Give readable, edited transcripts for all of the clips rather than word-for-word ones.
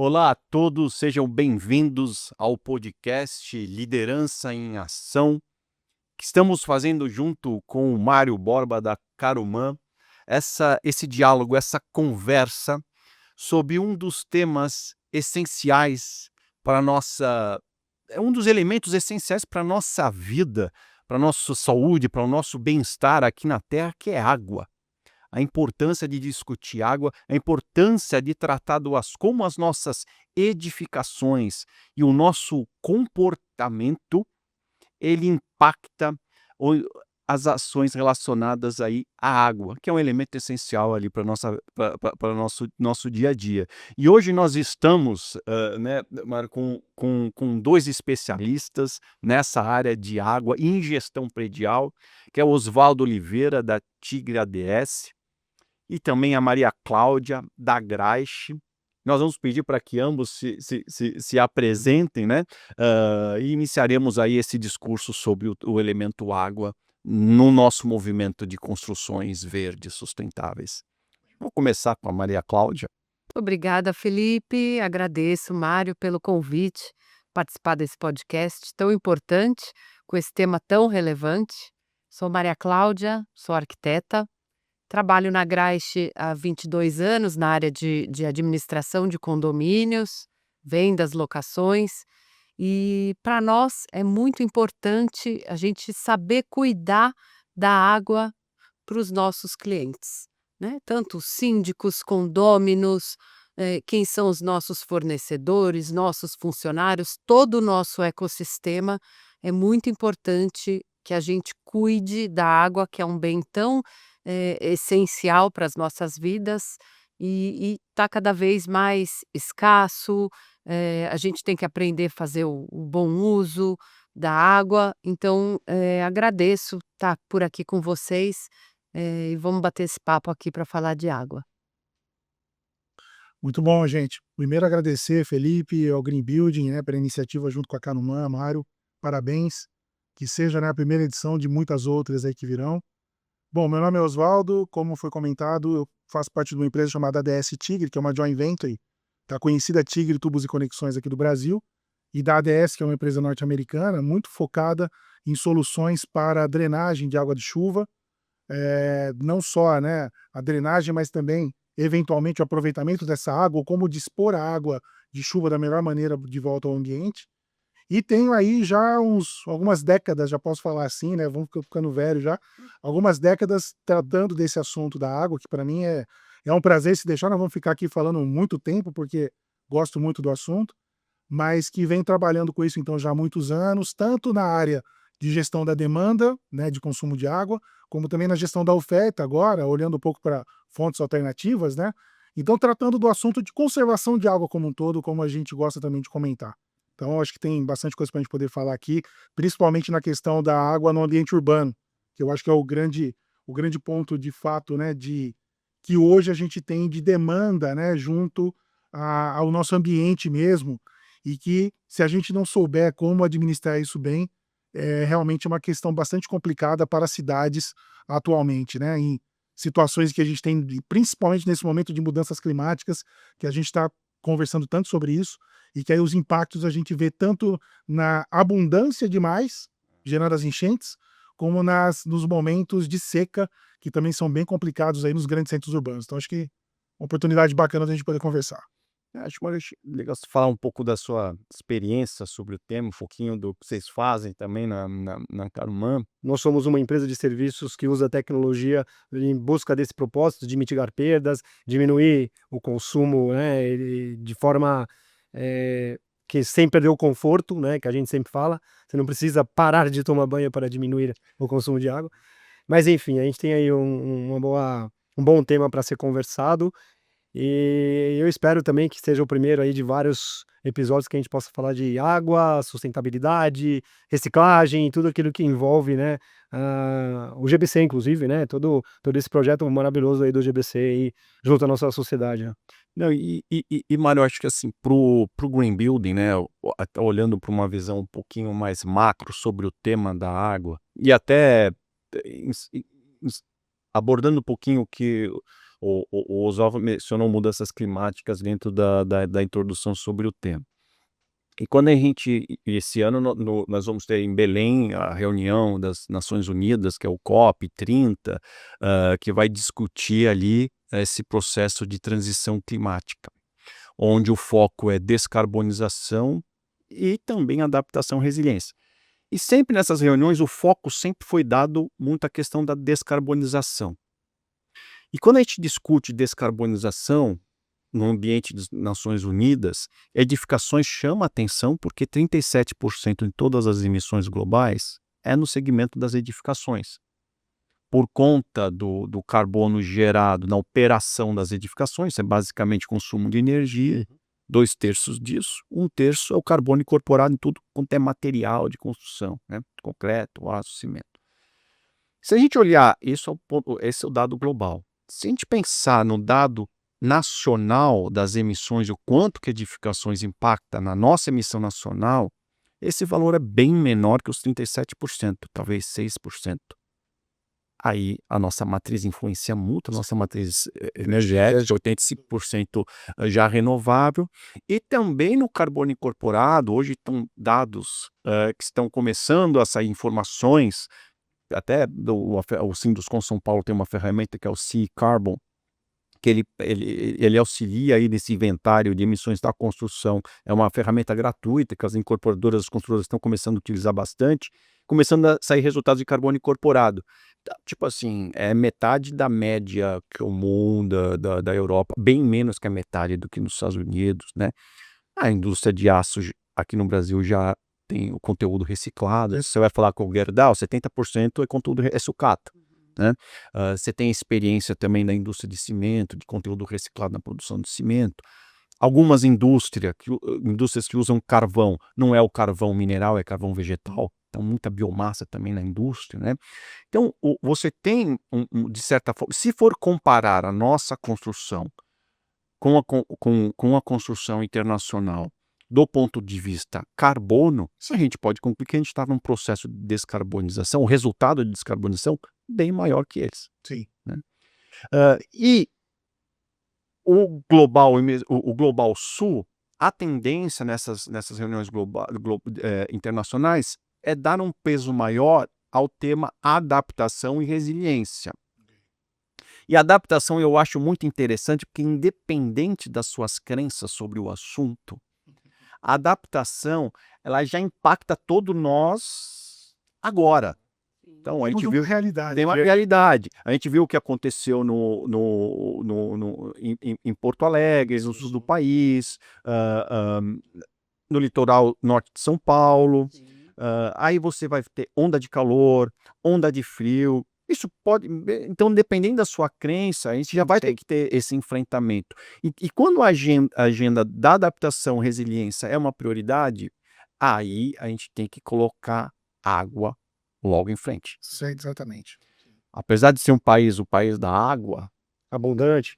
Olá a todos, sejam bem-vindos ao podcast Liderança em Ação, que estamos fazendo junto com o Mário Borba da Caruman, esse diálogo, essa conversa sobre um dos temas essenciais para a nossa um dos elementos essenciais para a nossa vida, para a nossa saúde, para o nosso bem-estar aqui na Terra, que é água. A importância de discutir água, a importância de tratar como as nossas edificações e o nosso comportamento, ele impacta o as ações relacionadas aí à água, que é um elemento essencial ali para nossa para nosso dia a dia. E hoje nós estamos, né, Mário, com 2 especialistas nessa área de água e em gestão predial, que é o Osvaldo Oliveira, da Tigre ADS, e também a Maria Cláudia, da Graiche. Nós vamos pedir para que ambos se apresentem, né, e iniciaremos aí esse discurso sobre o elemento água no nosso movimento de construções verdes sustentáveis. Vou começar com a Maria Cláudia. Obrigada, Felipe. Agradeço, Mário, pelo convite, participar desse podcast tão importante, com esse tema tão relevante. Sou Maria Cláudia, sou arquiteta, trabalho na Graiche há 22 anos na área de administração de condomínios, vendas, locações, e para nós é muito importante a gente saber cuidar da água para os nossos clientes, né? Tanto síndicos, condôminos, quem são os nossos fornecedores, nossos funcionários, todo o nosso ecossistema, é muito importante que a gente cuide da água, que é um bem tão, essencial para as nossas vidas e está cada vez mais escasso, a gente tem que aprender a fazer o bom uso da água, então, agradeço estar por aqui com vocês, e vamos bater esse papo aqui para falar de água. Muito bom, gente. Primeiro agradecer, Felipe, ao Green Building, né, pela iniciativa junto com a Canuman, Mário. Parabéns. Que seja, né, a primeira edição de muitas outras aí que virão. Bom, meu nome é Osvaldo, como foi comentado, eu faço parte de uma empresa chamada ADS Tigre, que é uma joint venture da conhecida Tigre Tubos e Conexões aqui do Brasil, e da ADS, que é uma empresa norte-americana, muito focada em soluções para a drenagem de água de chuva, não só, né, a drenagem, mas também, eventualmente, o aproveitamento dessa água, ou como dispor a água de chuva da melhor maneira de volta ao ambiente. E tenho aí já algumas décadas, já posso falar assim, né, vamos ficando velho já, algumas décadas tratando desse assunto da água, que para mim é um prazer. Se deixar, nós vamos ficar aqui falando muito tempo, porque gosto muito do assunto, mas que vem trabalhando com isso então já há muitos anos, tanto na área de gestão da demanda, né, de consumo de água, como também na gestão da oferta agora, olhando um pouco para fontes alternativas, né. Então tratando do assunto de conservação de água como um todo, como a gente gosta também de comentar. Então acho que tem bastante coisa para a gente poder falar aqui, principalmente na questão da água no ambiente urbano, que eu acho que é o grande ponto de fato, né, de que hoje a gente tem de demanda, né, junto ao nosso ambiente mesmo, e que, se a gente não souber como administrar isso bem, é realmente uma questão bastante complicada para as cidades atualmente, né, em situações que a gente tem, principalmente nesse momento de mudanças climáticas, que a gente está conversando tanto sobre isso, e que aí os impactos a gente vê tanto na abundância demais, gerando as enchentes, como nos momentos de seca, que também são bem complicados aí nos grandes centros urbanos. Então acho que uma oportunidade bacana da gente poder conversar. Acho legal você falar um pouco da sua experiência sobre o tema, um pouquinho do que vocês fazem também na Caruman. Nós somos uma empresa de serviços que usa tecnologia em busca desse propósito de mitigar perdas, diminuir o consumo, né, de forma que sem perder o conforto, né, que a gente sempre fala. Você não precisa parar de tomar banho para diminuir o consumo de água. Mas enfim, a gente tem aí um bom tema para ser conversado. E eu espero também que seja o primeiro aí de vários episódios que a gente possa falar de água, sustentabilidade, reciclagem e tudo aquilo que envolve, né, o GBC inclusive, né, todo esse projeto maravilhoso aí do GBC aí, junto à nossa sociedade, né. Não, Mário, eu acho que assim, pro green building, né, até olhando para uma visão um pouquinho mais macro sobre o tema da água, e até ins ins abordando um pouquinho O Oswaldo mencionou mudanças climáticas dentro da introdução sobre o tema. E quando a gente, esse ano nós vamos ter em Belém a reunião das Nações Unidas, que é o COP30, que vai discutir ali esse processo de transição climática, onde o foco é descarbonização e também adaptação e resiliência. E sempre nessas reuniões o foco sempre foi dado muito à questão da descarbonização. E quando a gente discute descarbonização no ambiente das Nações Unidas, edificações chama a atenção porque 37% de todas as emissões globais é no segmento das edificações. Por conta do carbono gerado na operação das edificações, é basicamente consumo de energia, 2/3 disso, 1/3 é o carbono incorporado em tudo quanto é material de construção, né? Concreto, aço, cimento. Se a gente olhar, esse é o dado global. Se a gente pensar no dado nacional das emissões, o quanto que edificações impacta na nossa emissão nacional, esse valor é bem menor que os 37%, talvez 6%. Aí a nossa matriz influencia muito, a nossa matriz energética, 85% já renovável, e também no carbono incorporado, hoje estão dados que estão começando a sair informações, até o Sinduscon São Paulo tem uma ferramenta que é o Sea Carbon, que ele auxilia aí nesse inventário de emissões da construção. É uma ferramenta gratuita que as incorporadoras, as construtoras estão começando a utilizar bastante, começando a sair resultados de carbono incorporado. Tipo assim, é metade da média comum da Europa, bem menos que a metade do que nos Estados Unidos, né? A indústria de aço aqui no Brasil já tem o conteúdo reciclado. Você vai falar com o Gerdau, 70% é conteúdo sucata. Né? Você tem experiência também na indústria de cimento, de conteúdo reciclado na produção de cimento. Algumas indústrias que usam carvão, não é o carvão mineral, é carvão vegetal. Então, muita biomassa também na indústria, né? Então, você tem, de certa forma, se for comparar a nossa construção com a construção internacional do ponto de vista carbono, a gente pode concluir que a gente está num processo de descarbonização, o resultado de descarbonização bem maior que eles. Sim. Né? E o Global Sul, a tendência nessas reuniões internacionais é dar um peso maior ao tema adaptação e resiliência. E a adaptação eu acho muito interessante porque, independente das suas crenças sobre o assunto, a adaptação ela já impacta todo nós agora. Então, a gente viu realidade. tem uma realidade. A gente viu o que aconteceu em Porto Alegre, no sul do país, no litoral norte de São Paulo. Aí você vai ter onda de calor, onda de frio. Isso pode. Então, dependendo da sua crença, a gente já vai ter que ter esse enfrentamento. E quando a agenda da adaptação e resiliência é uma prioridade, aí a gente tem que colocar água logo em frente. Sim, exatamente. Apesar de ser o país da água, Abundante.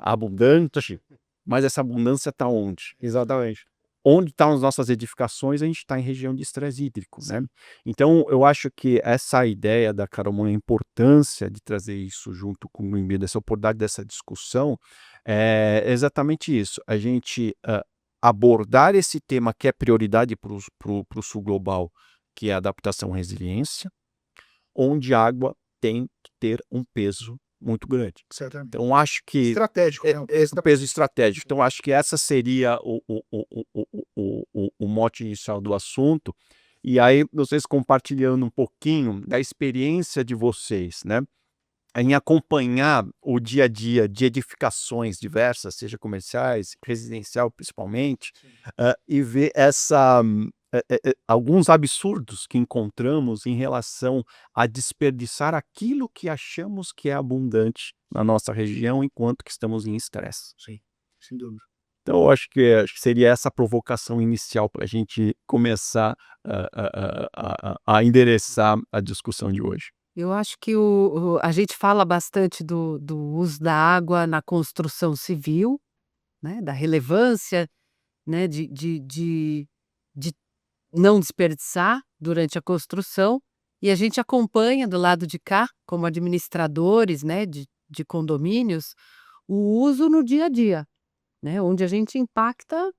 mas essa abundância está onde? Exatamente. Onde estão as nossas edificações, a gente está em região de estresse hídrico, né? Então, eu acho que essa ideia da Carol, a importância de trazer isso junto com o Green Build, essa oportunidade dessa discussão, é exatamente isso. A gente abordar esse tema que é prioridade para o Sul Global, que é a adaptação e resiliência, onde a água tem que ter um peso muito grande. Certamente. Então, acho que Estratégico, né? esse peso estratégico. Então, acho que essa seria o mote inicial do assunto. E aí, vocês compartilhando um pouquinho da experiência de vocês, né? Em acompanhar o dia a dia de edificações diversas, seja comerciais, residencial principalmente, e ver alguns absurdos que encontramos em relação a desperdiçar aquilo que achamos que é abundante na nossa região enquanto que estamos em estresse. Sim, sem dúvida. Então, eu acho que seria essa provocação inicial para a gente começar a endereçar a discussão de hoje. Eu acho que a gente fala bastante do uso da água na construção civil, né, da relevância, né, de não desperdiçar durante a construção, e a gente acompanha do lado de cá, como administradores, né, de condomínios, o uso no dia a dia, né, onde a gente impacta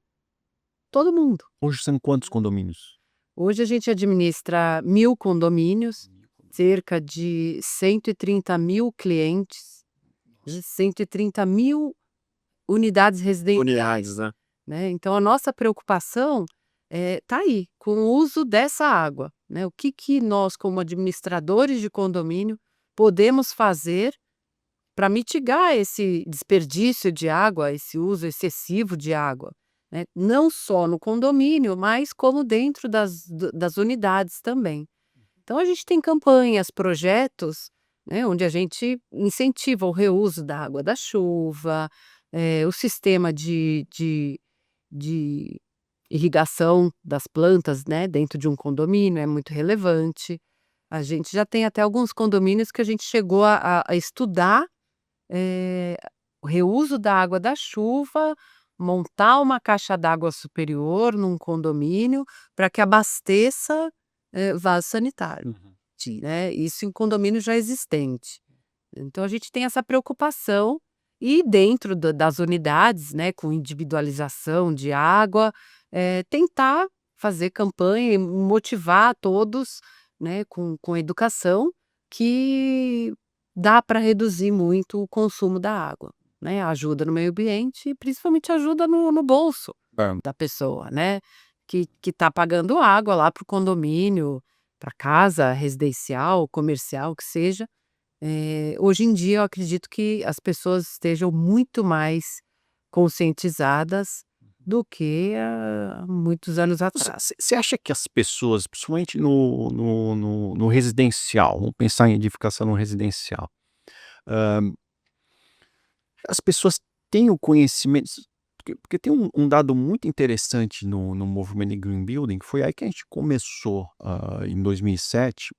todo mundo. Hoje são quantos condomínios? Hoje a gente administra 1.000 condomínios, cerca de 130.000 clientes, 130.000 unidades residenciais, né. Então a nossa preocupação, tá aí, com o uso dessa água, né. O que nós, como administradores de condomínio, podemos fazer para mitigar esse desperdício de água, esse uso excessivo de água, né, não só no condomínio, mas como dentro das unidades também. Então a gente tem campanhas, projetos, né, onde a gente incentiva o reuso da água da chuva, o sistema de irrigação das plantas, né, dentro de um condomínio é muito relevante. A gente já tem até alguns condomínios que a gente chegou a estudar, eh, o reuso da água da chuva, montar uma caixa d'água superior num condomínio para que abasteça, vaso sanitário, né, isso em condomínio já existente. Então a gente tem essa preocupação e dentro das unidades, né, com individualização de água, tentar fazer campanha e motivar todos, né, com educação, que dá para reduzir muito o consumo da água, né, ajuda no meio ambiente e principalmente ajuda no bolso É. da pessoa, né, que está pagando água lá para o condomínio, para casa residencial, comercial, que seja. Hoje em dia eu acredito que as pessoas estejam muito mais conscientizadas do que há muitos anos atrás. Você acha que as pessoas, principalmente no residencial, vamos pensar em edificação no residencial, as pessoas têm o conhecimento, porque tem um dado muito interessante no movimento de Green Building, que foi aí que a gente começou, em 2007,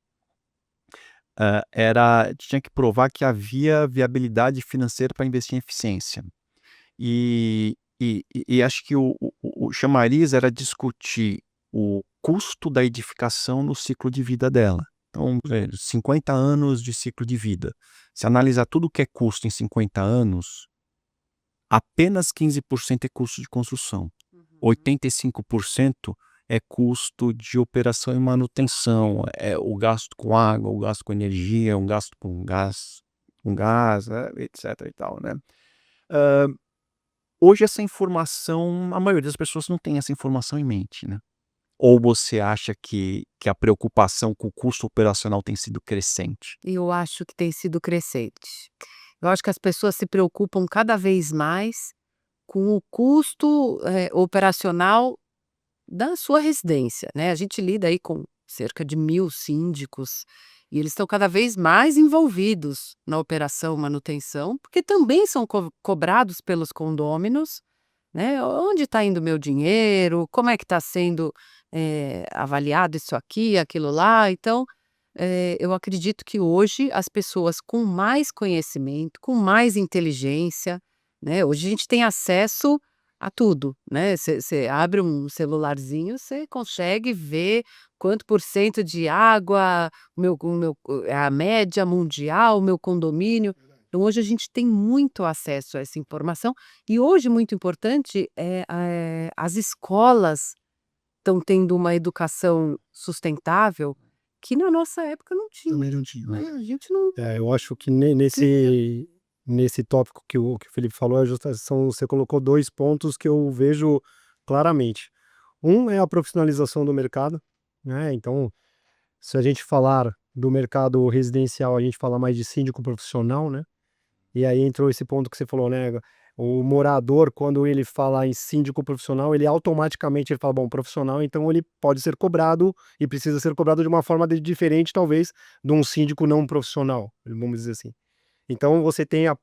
tinha que provar que havia viabilidade financeira para investir em eficiência. E acho que o chamariz era discutir o custo da edificação no ciclo de vida dela. Então, 50 anos de ciclo de vida. Se analisar tudo que é custo em 50 anos, apenas 15% é custo de construção. 85% é custo de operação e manutenção, é o gasto com água, o gasto com energia, o gasto com gás, etc e tal, né. Hoje essa informação, a maioria das pessoas não tem essa informação em mente, né. Ou você acha que a preocupação com o custo operacional tem sido crescente? Eu acho que tem sido crescente. Eu acho que as pessoas se preocupam cada vez mais com o custo, operacional da sua residência, né. A gente lida aí com cerca de 1.000 síndicos, e eles estão cada vez mais envolvidos na operação manutenção, porque também são cobrados pelos condôminos, né. Onde está indo o meu dinheiro? Como é que está sendo, avaliado isso aqui, aquilo lá? Então, eu acredito que hoje as pessoas com mais conhecimento, com mais inteligência, né, hoje a gente tem acesso a tudo, né, você abre um celularzinho, você consegue ver quanto por cento de água, a média mundial, o meu condomínio. Então hoje a gente tem muito acesso a essa informação e hoje muito importante, as escolas estão tendo uma educação sustentável que na nossa época não tinha, Também não tinha, né. né, a gente não Eu acho que tinha. nesse tópico que o Felipe falou, você colocou 2 pontos que eu vejo claramente. Um é a profissionalização do mercado, né, então, se a gente falar do mercado residencial, a gente fala mais de síndico profissional, né, e aí entrou esse ponto que você falou, né, o morador, quando ele fala em síndico profissional, ele automaticamente ele fala: "Bom, profissional, então ele pode ser cobrado e precisa ser cobrado de uma forma diferente, talvez, de um síndico não profissional", vamos dizer assim. Então você tem a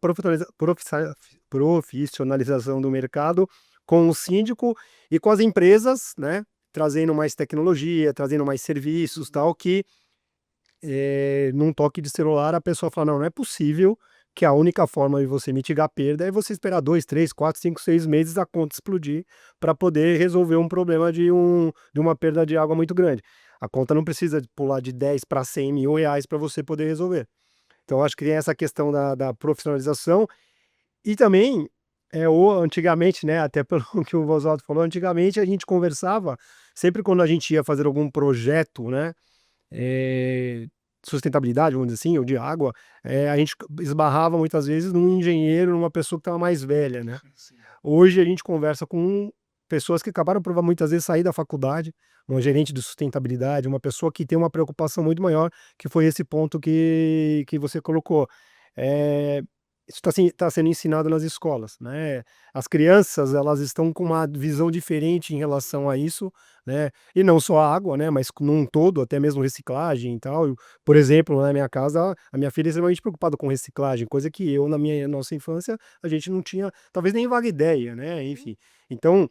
profissionalização do mercado com o síndico e com as empresas, né, trazendo mais tecnologia, trazendo mais serviços, tal, que, num toque de celular a pessoa fala: "Não, não é possível que a única forma de você mitigar a perda é você esperar 2, 3, 4, 5, 6 meses a conta explodir para poder resolver um problema de uma perda de água muito grande. A conta não precisa pular de 10 para 100 mil reais para você poder resolver". Então, eu acho que tem essa questão da profissionalização E também, antigamente, né, até pelo que o Oswaldo falou, antigamente a gente conversava, sempre quando a gente ia fazer algum projeto, né, sustentabilidade, vamos dizer assim, ou de água, a gente esbarrava muitas vezes num engenheiro, numa pessoa que estava mais velha, né. Sim. Hoje a gente conversa com pessoas que acabaram por muitas vezes sair da faculdade, uma gerente de sustentabilidade, uma pessoa que tem uma preocupação muito maior, que foi esse ponto que você colocou. Eh, Isso está sendo ensinado nas escolas, né. As crianças, elas estão com uma visão diferente em relação a isso, né, e não só a água, né, mas num todo, até mesmo reciclagem e tal. Por exemplo, na minha casa, a minha filha é extremamente preocupada com reciclagem, coisa que eu, na nossa infância, a gente não tinha, talvez nem vaga ideia, né, enfim. Então,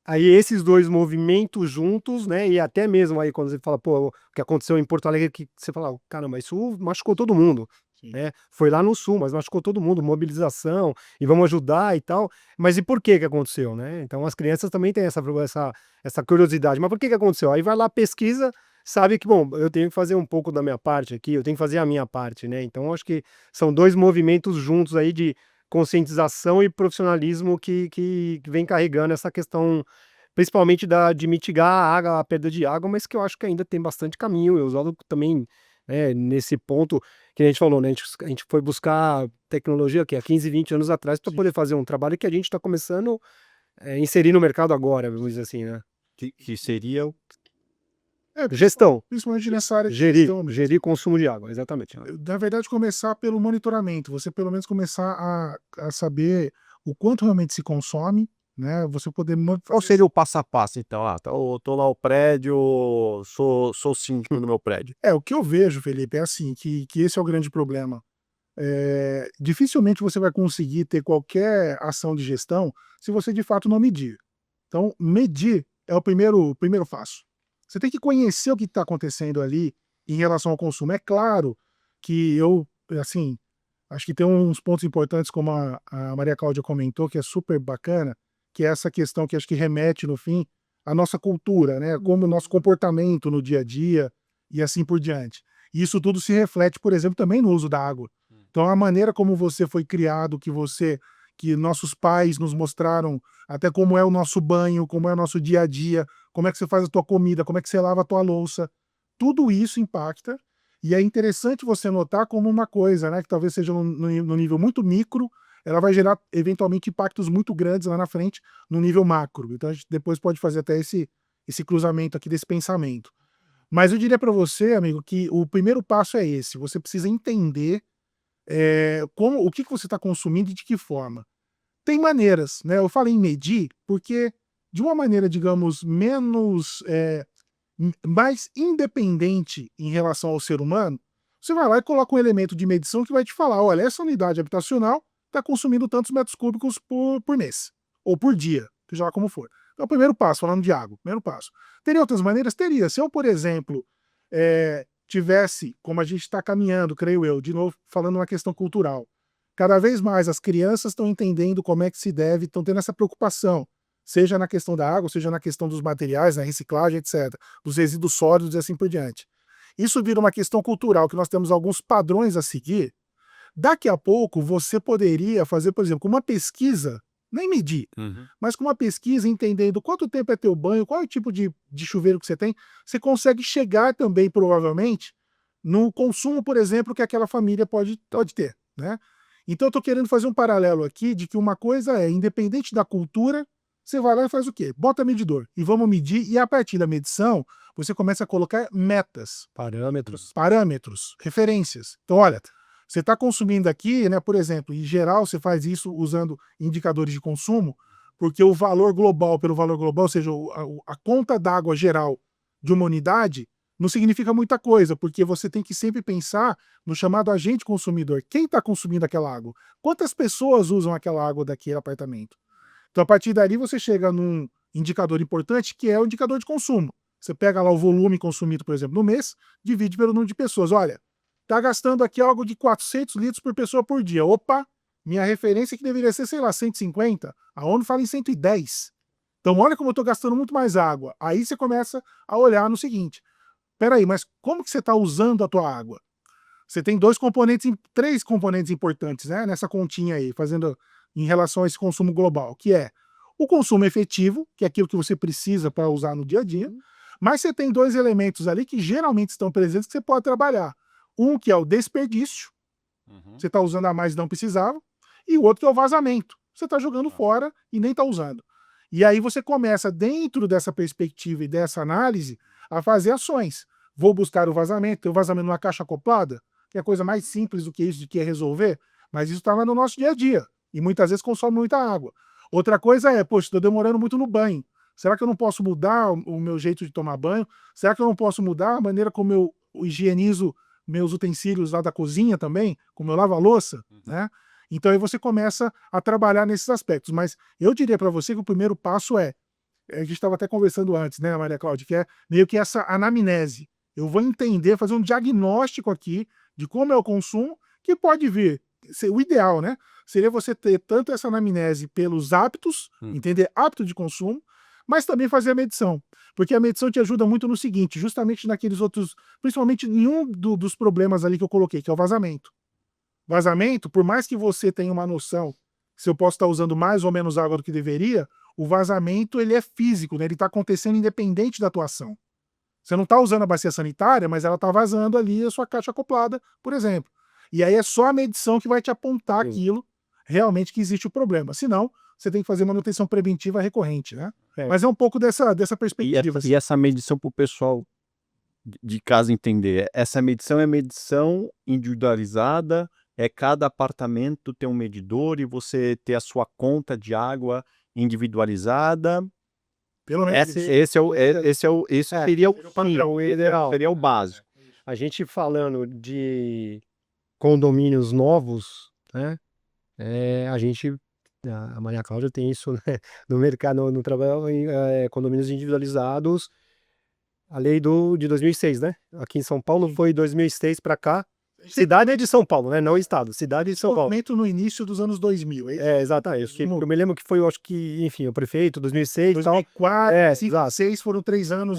aí esses 2 movimentos juntos, né, e até mesmo aí quando você fala: "Pô, o que aconteceu em Porto Alegre", que você fala: "Caramba, isso machucou todo mundo", Sim. né. Foi lá no sul, mas machucou todo mundo, mobilização, e vamos ajudar e tal. Mas e por que aconteceu, né? Então as crianças também têm essa curiosidade. Mas por que aconteceu? Aí vai lá, pesquisa, sabe que, bom, eu tenho que fazer um pouco da minha parte aqui, eu tenho que fazer a minha parte, né. Então acho que são 2 movimentos juntos aí de conscientização e profissionalismo que vem carregando essa questão, principalmente de mitigar a perda de água, mas que eu acho que ainda tem bastante caminho. Eu uso também, né, nesse ponto que a gente falou, né, a gente foi buscar tecnologia que há 15, 20 anos atrás para Sim. poder fazer um trabalho que a gente está começando a inserir no mercado agora, vamos dizer assim, né. Que seria o Gestão, Principalmente nessa área de gerir gestão mesmo. gerir consumo de água, exatamente. Na verdade, começar pelo monitoramento, você pelo menos começar a saber o quanto realmente se consome, né, você poder qual seria o passo a passo então? Ah, tô lá o prédio, sou síndico do meu prédio. o que eu vejo, Felipe, é assim, que esse é o grande problema. Dificilmente você vai conseguir ter qualquer ação de gestão se você de fato não medir. Então, medir é o primeiro passo. Você tem que conhecer o que está acontecendo ali em relação ao consumo. É claro que assim, acho que tem uns pontos importantes, como a Maria Cláudia comentou, que é super bacana, que é essa questão que acho que remete, no fim, à nossa cultura, né? Como o nosso comportamento no dia a dia e assim por diante. E isso tudo se reflete, por exemplo, também no uso da água. Então, a maneira como você foi criado, que nossos pais nos mostraram até como é o nosso banho, como é o nosso dia a dia, como é que você faz a tua comida, como é que você lava a tua louça, tudo isso impacta. E é interessante você notar como uma coisa, né, que talvez seja no nível muito micro, ela vai gerar eventualmente impactos muito grandes lá na frente no nível macro. Então a gente depois pode fazer até esse cruzamento aqui desse pensamento. Mas eu diria para você, amigo, que o primeiro passo é esse: você precisa entender o que você está consumindo e de que forma. Tem maneiras, né? Eu falei em medir porque, de uma maneira, digamos, menos, mais independente em relação ao ser humano, você vai lá e coloca um elemento de medição que vai te falar: olha, essa unidade habitacional está consumindo tantos metros cúbicos por mês, ou por dia, seja lá como for. Então, o primeiro passo, falando de água, primeiro passo. Teria outras maneiras? Teria. Se eu, por exemplo, tivesse, como a gente está caminhando, creio eu, de novo, falando uma questão cultural, cada vez mais as crianças estão entendendo como é que se deve, estão tendo essa preocupação, seja na questão da água, seja na questão dos materiais, na reciclagem, etc., dos resíduos sólidos e assim por diante. Isso vira uma questão cultural, que nós temos alguns padrões a seguir. Daqui a pouco, você poderia fazer, por exemplo, uma pesquisa, nem medir, mas com uma pesquisa entendendo quanto tempo é teu banho, qual é o tipo de chuveiro que você consegue chegar também, provavelmente, no consumo, por exemplo, que aquela família pode ter, né? Então eu estou querendo fazer um paralelo aqui de que uma coisa é, independente da cultura, você vai lá e faz o quê? Bota medidor e vamos medir, e a partir da medição, você começa a colocar metas, parâmetros, referências. Então, olha, você está consumindo aqui, né, por exemplo, em geral você faz isso usando indicadores de consumo, porque o valor global pelo valor global, ou seja, a conta d'água geral de uma unidade, não significa muita coisa, porque você tem que sempre pensar no chamado agente consumidor. Quem está consumindo aquela água? Quantas pessoas usam aquela água daquele apartamento? Então, a partir dali, você chega num indicador importante, que é o indicador de consumo. Você pega lá o volume consumido, por exemplo, no mês, divide pelo número de pessoas. Olha, está gastando aqui algo de 400 litros por pessoa por dia. Opa, minha referência é que deveria ser, sei lá, 150. A ONU fala em 110. Então, olha como eu estou gastando muito mais água. Aí você começa a olhar no seguinte: peraí, mas como que você está usando a tua água? Você tem três componentes importantes, né, nessa continha aí, em relação a esse consumo global, que é o consumo efetivo, que é aquilo que você precisa para usar no dia a dia, mas você tem dois elementos ali que geralmente estão presentes que você pode trabalhar. Um que é o desperdício, você está usando a mais e não precisava, e o outro que é o vazamento. Você está jogando fora e nem está usando. E aí você começa, dentro dessa perspectiva e dessa análise, a fazer ações. Vou buscar o vazamento, tem o vazamento numa caixa acoplada, que é a coisa mais simples do que isso, de que é resolver, mas isso está lá no nosso dia a dia, e muitas vezes consome muita água. Outra coisa é, poxa, estou demorando muito no banho. Será que eu não posso mudar o meu jeito de tomar banho? Será que eu não posso mudar a maneira como eu higienizo meus utensílios lá da cozinha também, como eu lavo a louça, né? Então aí você começa a trabalhar nesses aspectos. Mas eu diria para você que o primeiro passo a gente estava até conversando antes, né, Maria Cláudia, que é meio que essa anamnese. Eu vou entender, fazer um diagnóstico aqui de como é o consumo, que pode vir. O ideal, né? Seria você ter tanto essa anamnese pelos hábitos, entender hábito de consumo, mas também fazer a medição. Porque a medição te ajuda muito no seguinte, justamente naqueles outros, principalmente em um dos problemas ali que eu coloquei, que é o vazamento. Vazamento, por mais que você tenha uma noção se eu posso estar usando mais ou menos água do que deveria, o vazamento ele é físico, né? Ele está acontecendo independente da atuação. Você não está usando a bacia sanitária, mas ela está vazando ali a sua caixa acoplada, por exemplo. E aí é só a medição que vai te apontar aquilo realmente que existe o problema. Senão, você tem que fazer manutenção preventiva recorrente, né? Mas é um pouco dessa perspectiva. E essa medição para o pessoal de casa entender, essa medição é medição individualizada, é cada apartamento tem um medidor e você ter a sua conta de água individualizada. Pelo menos Esse seria o padrão ideal. seria o básico. A gente falando de condomínios novos, né? A Maria Cláudia tem isso, né, no mercado, no trabalho em condomínios individualizados, a lei de 2006, né? Aqui em São Paulo foi 2006 para cá. Cidade é de São Paulo, né? Não estado. Cidade de São Paulo. Movimento no início dos anos 2000, é isso? Exatamente. Eu me lembro que foi, eu acho que, enfim, o prefeito, 2006 e tal. 2004, exato. 2006 foram 3 anos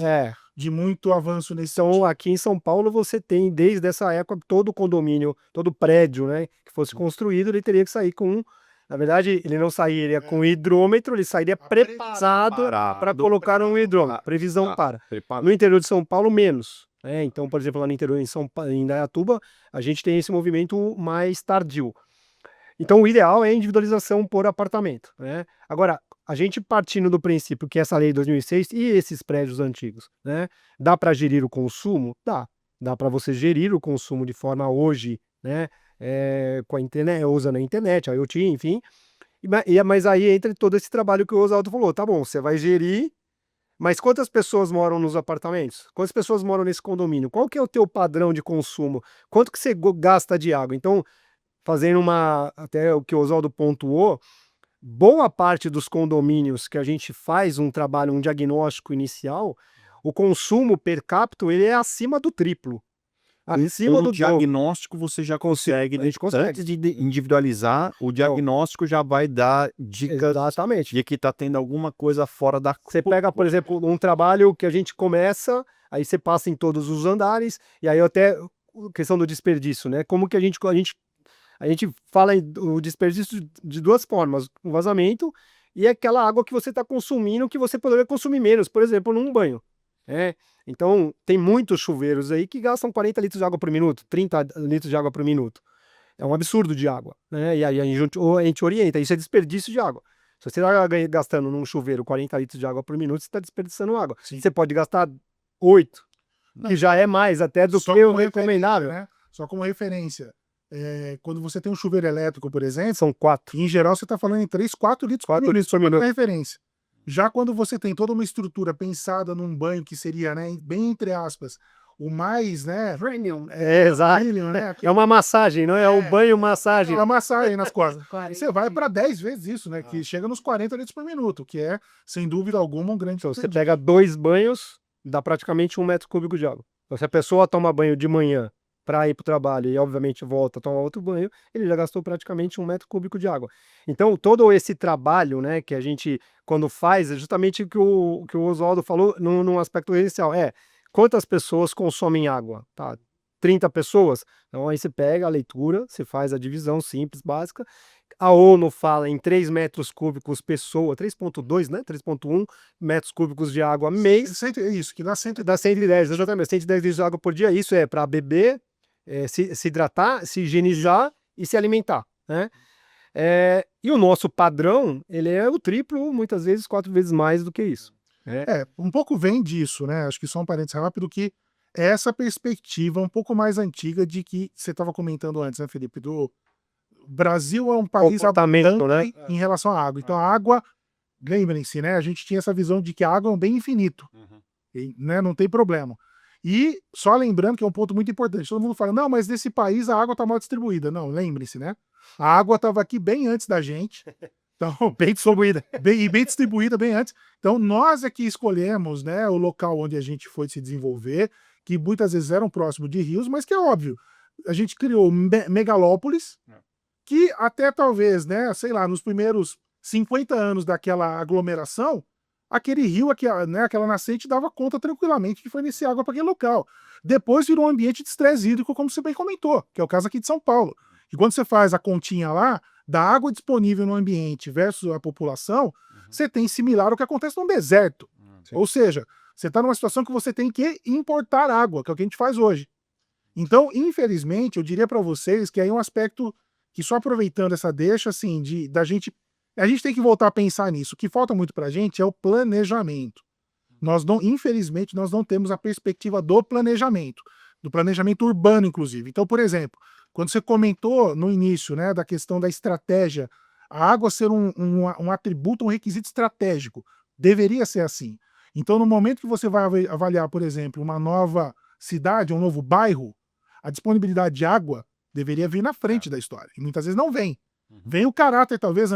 de muito avanço nesse Então, aqui em São Paulo, você tem, desde essa época, todo condomínio, todo prédio, né, que fosse construído, ele teria que sair com... Na verdade, ele não sairia com hidrômetro, ele sairia preparado para colocar um hidrômetro. Previsão para. No interior de São Paulo, menos. Então, por exemplo, lá no interior, em Indaiatuba, a gente tem esse movimento mais tardio. Então, o ideal é a individualização por apartamento, né? Agora, a gente partindo do princípio que essa lei de 2006 e esses prédios antigos, né, dá para gerir o consumo? Dá para você gerir o consumo de forma hoje, né, com a internet, usando a internet, a IoT, enfim. Mas aí entra todo esse trabalho que o Oswaldo falou. Tá bom, você vai gerir, mas quantas pessoas moram nos apartamentos? Quantas pessoas moram nesse condomínio? Qual que é o teu padrão de consumo? Quanto que você gasta de água? Então, fazendo até o que o Oswaldo pontuou, boa parte dos condomínios que a gente faz um trabalho, um diagnóstico inicial, o consumo per capita ele é acima do triplo. Acima do diagnóstico você já consegue, a gente consegue. Antes de individualizar, o diagnóstico já vai dar dicas. Exatamente. De que está tendo alguma coisa fora da... Você pega, por exemplo, um trabalho que a gente começa, aí você passa em todos os andares, e aí até questão do desperdício, né? Como que a gente fala o desperdício de duas formas, o vazamento e aquela água que você está consumindo que você poderia consumir menos, por exemplo, num banho. Então, tem muitos chuveiros aí que gastam 40 litros de água por minuto, 30 litros de água por minuto. É um absurdo de água, né? E aí a gente orienta, isso é desperdício de água. Se você está gastando num chuveiro 40 litros de água por minuto, você está desperdiçando água. Sim. Você pode gastar 8, que já é mais até do que o recomendável. Né? Só como referência, quando você tem um chuveiro elétrico, por exemplo, São 4. em geral você está falando em 3, 4 litros por minuto. É referência. Já quando você tem toda uma estrutura pensada num banho que seria, né, bem entre aspas, o mais, né? Premium. Exato. Premium, né? É uma massagem, não é? Um banho-massagem. É uma massagem nas costas. Você vai para 10 vezes isso, né? Que chega nos 40 litros por minuto, que é, sem dúvida alguma, um grande... Então, você pega 2 banhos, dá praticamente 1 metro cúbico de água. Então, se a pessoa toma banho de manhã para ir para o trabalho e, obviamente, volta a tomar outro banho, ele já gastou praticamente 1 metro cúbico de água. Então, todo esse trabalho, né, que a gente, quando faz, é justamente o que o Oswaldo falou num aspecto inicial. Quantas pessoas consomem água? 30 pessoas? Então, aí você pega a leitura, você faz a divisão simples, básica. a ONU fala em 3 metros cúbicos pessoa, 3,2, né? 3,1 metros cúbicos de água mês. É isso, que dá 110. Dá 110, exatamente, 110 litros de água por dia. Isso é para beber, se hidratar, se higienizar e se alimentar, né? E o nosso padrão, ele é o triplo, muitas vezes 4 vezes mais do que isso. Um pouco vem disso, né? Acho que só um parênteses rápido, que é essa perspectiva um pouco mais antiga de que você estava comentando antes, né, Felipe? Do Brasil é um país Comportamento, abundante em relação à água. Então, a água, lembrem-se, né? A gente tinha essa visão de que a água é um bem infinito, né? Não tem problema. E só lembrando que é um ponto muito importante. Todo mundo fala, não, mas nesse país a água está mal distribuída. Não, lembre-se, né? A água estava aqui bem antes da gente. Então, bem distribuída. Bem distribuída bem antes. Então, nós é que escolhemos, né, o local onde a gente foi se desenvolver, que muitas vezes eram próximo de rios, mas que é óbvio. A gente criou megalópolis, que até talvez, né, sei lá, nos primeiros 50 anos daquela aglomeração, aquele rio, aquela nascente dava conta tranquilamente de fornecer água para aquele local. Depois virou um ambiente de estresse hídrico, como você bem comentou, que é o caso aqui de São Paulo. E quando você faz a continha lá, da água disponível no ambiente versus a população, você tem similar ao que acontece num deserto. Ou seja, você está numa situação que você tem que importar água, que é o que a gente faz hoje. Então, infelizmente, eu diria para vocês que aí é um aspecto que, só aproveitando essa deixa, assim, a gente tem que voltar a pensar nisso. O que falta muito para a gente é o planejamento. Infelizmente, nós não temos a perspectiva do planejamento urbano, inclusive. Então, por exemplo, quando você comentou no início, né, da questão da estratégia, a água ser um atributo, um requisito estratégico, deveria ser assim. Então, no momento que você vai avaliar, por exemplo, uma nova cidade, um novo bairro, a disponibilidade de água deveria vir na frente da história. E muitas vezes não vem. Vem o caráter, talvez,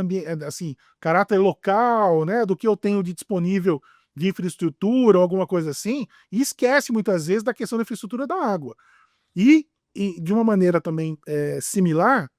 assim, caráter local, né, do que eu tenho de disponível de infraestrutura ou alguma coisa assim, e esquece muitas vezes da questão da infraestrutura da água. E de uma maneira também similar,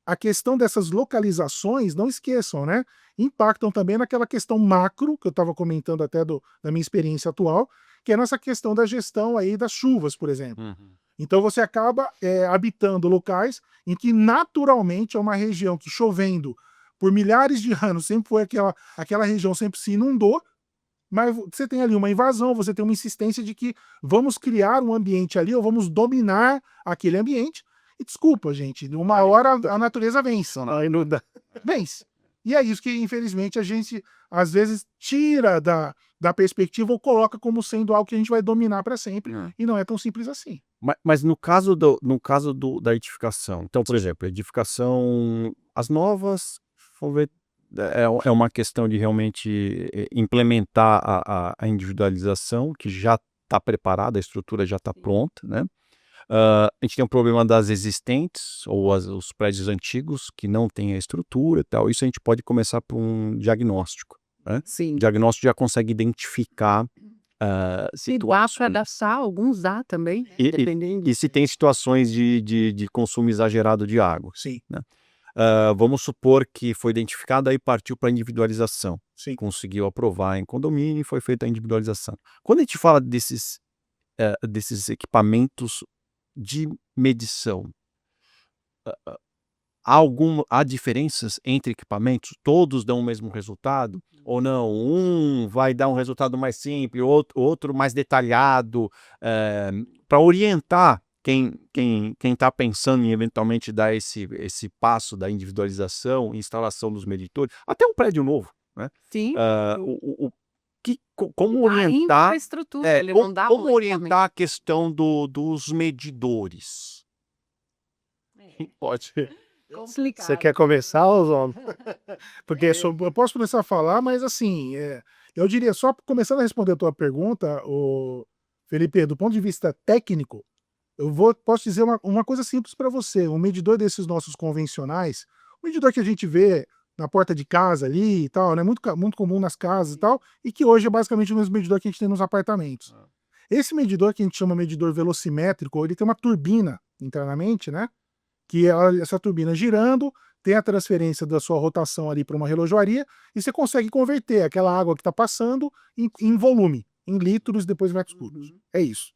a questão dessas localizações, não esqueçam, né? Impactam também naquela questão macro, que eu estava comentando até da minha experiência atual, que é nessa questão da gestão aí das chuvas, por exemplo. Então você acaba habitando locais em que naturalmente é uma região que, chovendo por milhares de anos, sempre foi aquela região sempre se inundou, mas você tem ali uma invasão, você tem uma insistência de que vamos criar um ambiente ali, ou vamos dominar aquele ambiente. E desculpa, gente, uma hora a natureza vence. Vence. E é isso que, infelizmente, a gente, às vezes, tira da perspectiva ou coloca como sendo algo que a gente vai dominar para sempre. E não é tão simples assim. Mas no caso da edificação, então, por exemplo, edificação, as novas, vamos ver, é uma questão de realmente implementar a individualização, que já está preparada, a estrutura já está pronta, né? A gente tem um problema das existentes, ou os prédios antigos, que não têm a estrutura e tal. Isso a gente pode começar por um diagnóstico, né? Sim. O diagnóstico já consegue identificar Se dá para adaptar, alguns dá também, né? Dependendo. e se tem situações de consumo exagerado de água. Sim. Né? Vamos supor que foi identificado e partiu para a individualização. Sim. Conseguiu aprovar em condomínio e foi feita a individualização. Quando a gente fala desses equipamentos de medição, há diferenças entre equipamentos? Todos dão o mesmo resultado? Ou não? Um vai dar um resultado mais simples, outro mais detalhado, para orientar quem está pensando em eventualmente dar esse passo da individualização, instalação dos medidores, até um prédio novo, né? Sim. Como A orientar, infraestrutura, ele não dá como um orientar a questão dos medidores? Pode. complicado. Você quer começar, Oswaldo? Porque eu posso começar a falar, mas assim, eu diria, só começando a responder a tua pergunta, Felipe, do ponto de vista técnico, posso dizer uma coisa simples para você. Um medidor desses nossos convencionais, um medidor que a gente vê na porta de casa ali e tal, né? Muito comum nas casas e tal, e que hoje é basicamente o mesmo medidor que a gente tem nos apartamentos. Esse medidor, que a gente chama medidor velocimétrico, ele tem uma turbina internamente, né? Que essa turbina girando, tem a transferência da sua rotação ali para uma relojoaria, e você consegue converter aquela água que está passando em volume, em litros, depois em metros cúbicos. É isso.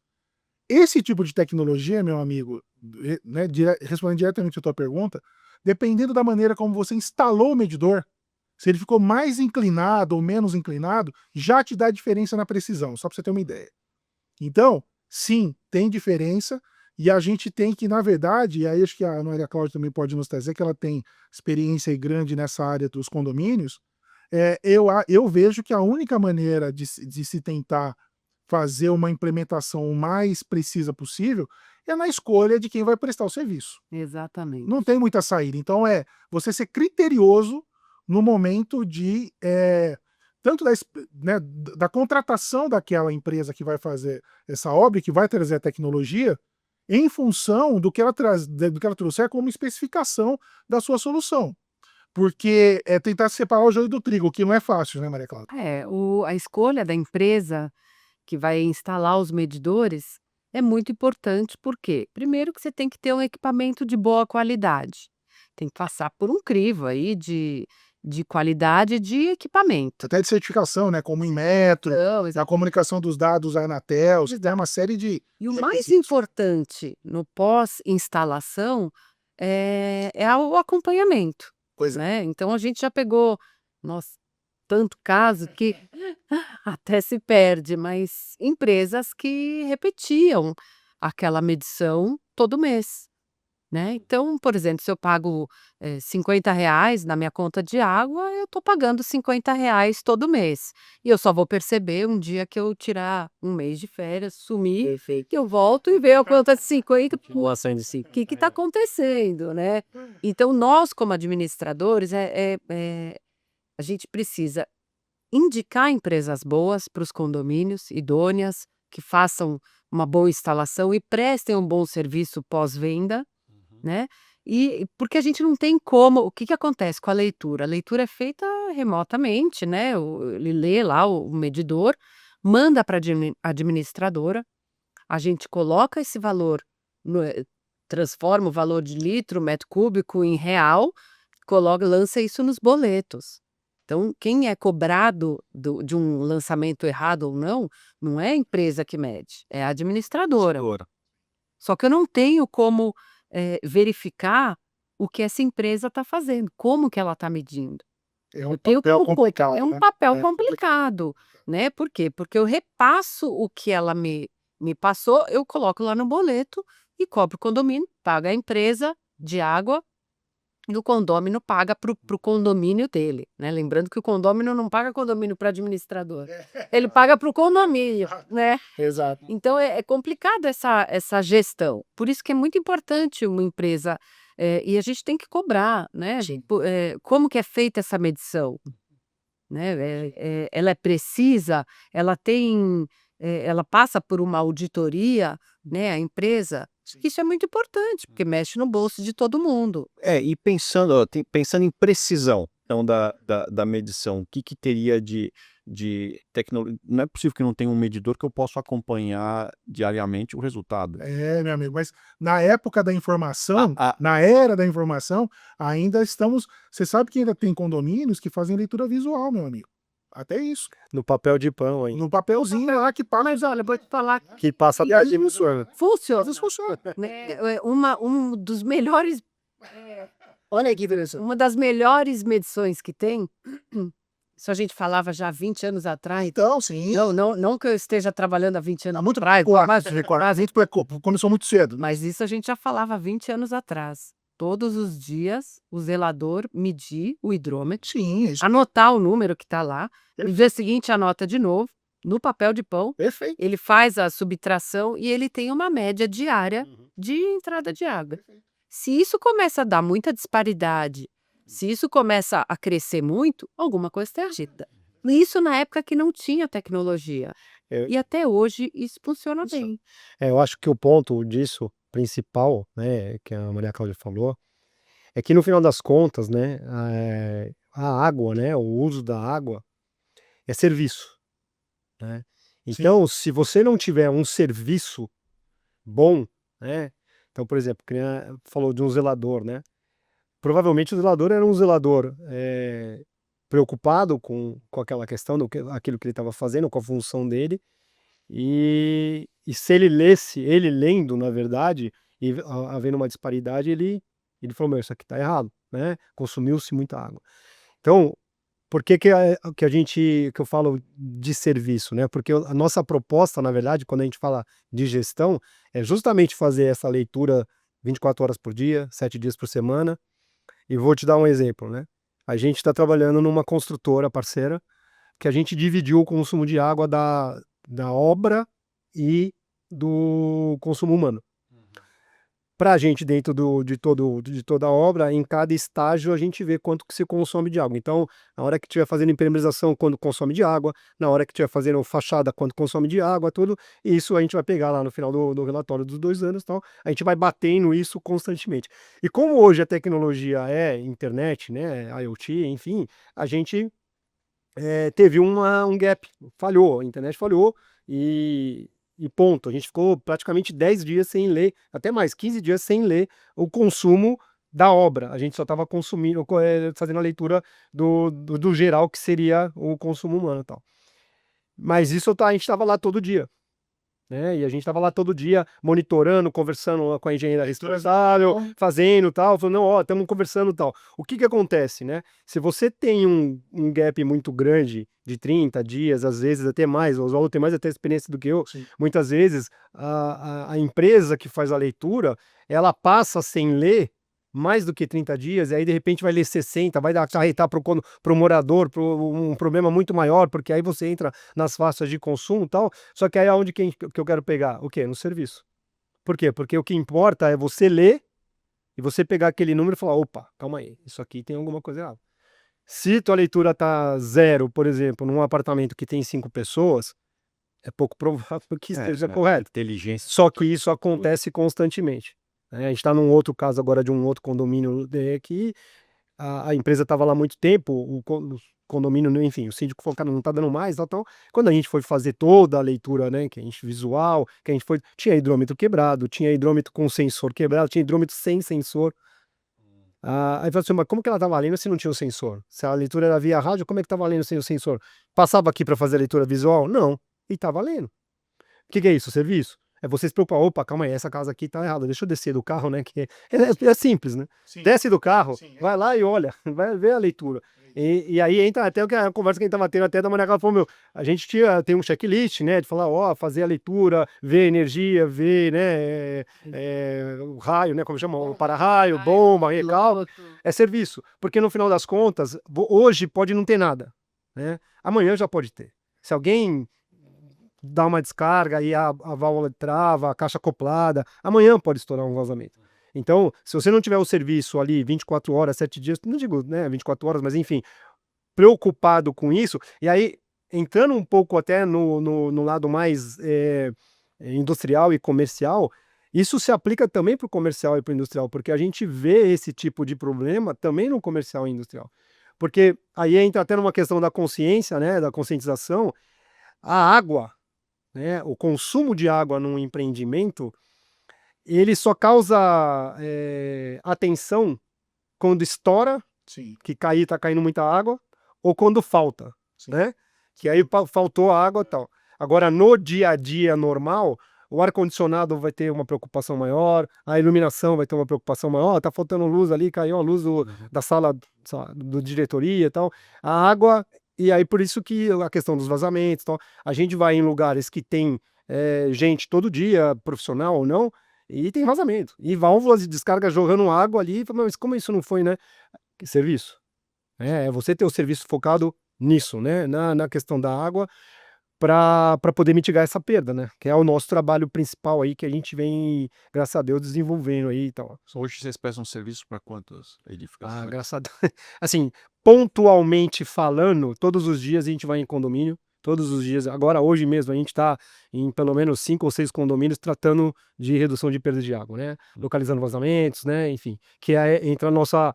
Esse tipo de tecnologia, meu amigo, né, respondendo diretamente a tua pergunta, dependendo da maneira como você instalou o medidor, se ele ficou mais inclinado ou menos inclinado, já te dá diferença na precisão, só para você ter uma ideia. Então, sim, tem diferença, e a gente tem que, na verdade, e aí acho que a Maria Cláudia também pode nos trazer, que ela tem experiência grande nessa área dos condomínios, eu vejo que a única maneira de se tentar fazer uma implementação o mais precisa possível é na escolha de quem vai prestar o serviço. Exatamente. Não tem muita saída. Então você ser criterioso no momento de tanto da contratação daquela empresa que vai fazer essa obra, que vai trazer a tecnologia, em função do que ela trouxer como especificação da sua solução. Porque é tentar separar o joio do trigo, o que não é fácil, né, Maria Clara? A escolha da empresa que vai instalar os medidores é muito importante, porque primeiro que você tem que ter um equipamento de boa qualidade, tem que passar por um crivo aí de qualidade de equipamento. Até de certificação, né? Como Inmetro, Então, a comunicação dos dados à Anatel, tem uma série de E o mais requisitos. importante no pós-instalação é o acompanhamento, Pois é. né? Então a gente já pegou, nossa, tanto caso que até se perde, mas empresas que repetiam aquela medição todo mês, né? Então, por exemplo, se eu pago R$ 50 na minha conta de água, eu estou pagando R$ 50 todo mês. E eu só vou perceber um dia que eu tirar um mês de férias, sumir, Perfeito. que eu volto e ver a conta de 50. Continuação de 5. O que está acontecendo, né? Então, nós, como administradores, a gente precisa indicar empresas boas para os condomínios, idôneas, que façam uma boa instalação e prestem um bom serviço pós-venda, né? E porque a gente não tem como. O que acontece com a leitura? A leitura é feita remotamente, né? Ele lê lá o medidor, manda para a administradora, a gente coloca esse valor, transforma o valor de litro, metro cúbico em real, lança isso nos boletos. Então, quem é cobrado de um lançamento errado ou não, não é a empresa que mede, é a administradora. Agora, Só que eu não tenho como verificar o que essa empresa está fazendo, como que ela está medindo. É um Eu tenho papel como complicado, É um né? papel É. complicado, né, por quê? Porque eu repasso o que ela me passou, eu coloco lá no boleto e cobro o condomínio, paga a empresa de água e o condômino paga para o condomínio dele, né, lembrando que o condômino não paga condomínio para administrador, ele paga para o condomínio, né. Exato. Então é complicado essa gestão. Por isso que é muito importante uma empresa, e a gente tem que cobrar, né, como que é feita essa medição, né, ela é precisa, ela tem, ela passa por uma auditoria, né, a empresa. Isso é muito importante, porque mexe no bolso de todo mundo. e pensando, ó, pensando em precisão, então, da medição, o que que teria de tecnologia? Não é possível que não tenha um medidor que eu possa acompanhar diariamente o resultado. Meu amigo, mas na época da informação, Ah, ah. na era da informação, ainda estamos. Você sabe que ainda tem condomínios que fazem leitura visual, meu amigo. Até isso. No papel de pão, hein? No papelzinho lá que passa. Mas olha, vou te falar Que passa E até aí, de emissora. funciona, Às vezes funciona. né, um dos melhores, Olha que interessante. uma das melhores medições que tem, isso a gente falava já há 20 anos atrás. Então, sim. Não que eu esteja trabalhando há 20 anos Há muito atrás, a gente começou muito cedo, né? mas isso a gente já falava há 20 anos atrás. Todos os dias, o zelador medir o hidrômetro, Sim, é isso. anotar o número que está lá, no dia seguinte anota de novo, no papel de pão, Perfeito. ele faz a subtração e ele tem uma média diária de entrada de água. Se isso começa a dar muita disparidade, se isso começa a crescer muito, alguma coisa está errada. Isso na época que não tinha tecnologia. É. E até hoje isso funciona bem. Eu acho que o ponto disso, principal, né, que a Maria Cláudia falou, é que no final das contas, né, a água, né, o uso da água é serviço, né? Então, se você não tiver um serviço bom, né, então, por exemplo, que nem falou de um zelador, né? Provavelmente o zelador era um zelador preocupado com aquela questão, aquilo que ele estava fazendo, com a função dele, e se ele lesse, ele lendo, na verdade, e havendo uma disparidade, ele Ele falou, isso aqui tá errado, né? Consumiu-se muita água. Então, por que que eu falo de serviço, né? Porque a nossa proposta, na verdade, quando a gente fala de gestão, é justamente fazer essa leitura 24 horas por dia, 7 dias por semana. E vou te dar um exemplo, né? A gente está trabalhando numa construtora parceira que a gente dividiu o consumo de água da obra e do consumo humano. Para a gente, dentro de toda a obra, em cada estágio, a gente vê quanto que se consome de água. Então, na hora que estiver fazendo impermeabilização, quanto consome de água, na hora que estiver fazendo fachada, quanto consome de água, tudo. E isso a gente vai pegar lá no final do relatório dos 2 anos, então, a gente vai batendo isso constantemente. E como hoje a tecnologia é internet, né, IoT, enfim, a gente teve um gap, falhou, a internet falhou e ponto. A gente ficou praticamente 10 dias sem ler, até mais, 15 dias sem ler o consumo da obra. A gente só estava consumindo, fazendo a leitura do geral, que seria o consumo humano e tal. Mas isso a gente estava lá todo dia. Né? E a gente estava lá todo dia monitorando, conversando com a engenheira responsável, fazendo tal, falando, não, ó, estamos conversando tal. O que acontece, né? Se você tem um gap muito grande de 30 dias, às vezes até mais, o Oswaldo tem mais até experiência do que eu, Sim. muitas vezes a empresa que faz a leitura, ela passa sem ler mais do que 30 dias, e aí de repente vai ler 60, vai acarretar para o morador um problema muito maior, porque aí você entra nas faixas de consumo e tal. Só que aí é onde que eu quero pegar? O quê? No serviço. Por quê? Porque o que importa é você ler e você pegar aquele número e falar, opa, calma aí, isso aqui tem alguma coisa errada. Se tua leitura tá 0, por exemplo, num apartamento que tem 5 pessoas, é pouco provável que esteja correto. Inteligência. Só que isso acontece constantemente. Né? A gente está num outro caso agora de um outro condomínio que a empresa estava lá há muito tempo, o condomínio, enfim, o síndico falou, cara, não está dando mais, então, quando a gente foi fazer toda a leitura, né, que a gente visual, que a gente foi, tinha hidrômetro quebrado, tinha hidrômetro com sensor quebrado, tinha hidrômetro sem sensor. Aí falou assim, mas como que ela estava lendo se não tinha o sensor? Se a leitura era via rádio, como é que estava lendo sem o sensor? Passava aqui para fazer a leitura visual? Não, e estava lendo. O que é isso? Serviço? É você se preocupar, opa, calma aí, essa casa aqui tá errada, deixa eu descer do carro, né? Que é simples, né? Sim. Desce do carro, Sim, vai lá e olha, vai ver a leitura. E aí entra até a conversa que a gente tava tendo até da maneira que ela falou, meu, a gente tem um checklist, né? De falar, ó, fazer a leitura, ver energia, ver, né? O raio, né? Como chama? O para-raio, bomba, recalque. É serviço. Porque no final das contas, hoje pode não ter nada, né? Amanhã já pode ter. Se alguém dá uma descarga e a válvula trava, a caixa acoplada, amanhã pode estourar um vazamento. Então, se você não tiver o serviço ali 24 horas, 7 dias, não digo, né, 24 horas, mas enfim, preocupado com isso, e aí, entrando um pouco até no lado mais industrial e comercial, isso se aplica também para o comercial e para o industrial, porque a gente vê esse tipo de problema também no comercial e industrial. Porque aí entra até numa questão da consciência, né, da conscientização, a água, né, o consumo de água num empreendimento, ele só causa atenção quando estoura, Sim. que tá caindo muita água, ou quando falta, Sim. né? Que aí faltou água e tal. Agora, no dia a dia normal, o ar-condicionado vai ter uma preocupação maior, a iluminação vai ter uma preocupação maior, tá faltando luz ali, caiu a luz da sala do diretoria e tal. A água, e aí por isso que a questão dos vazamentos, tal, a gente vai em lugares que tem gente todo dia, profissional ou não, e tem vazamento. E válvulas de descarga jogando água ali, mas como isso não foi, né? Serviço. É você ter o serviço focado nisso, né? Na questão da água, para poder mitigar essa perda, né? Que é o nosso trabalho principal aí, que a gente vem, graças a Deus, desenvolvendo aí e tal. Hoje vocês prestam serviço para quantas edificações? Graças a Deus. Assim, pontualmente falando, todos os dias a gente vai em condomínio, todos os dias. Agora, hoje mesmo, a gente está em pelo menos 5 ou 6 condomínios tratando de redução de perda de água, né? Localizando vazamentos, né? Enfim, que entra a nossa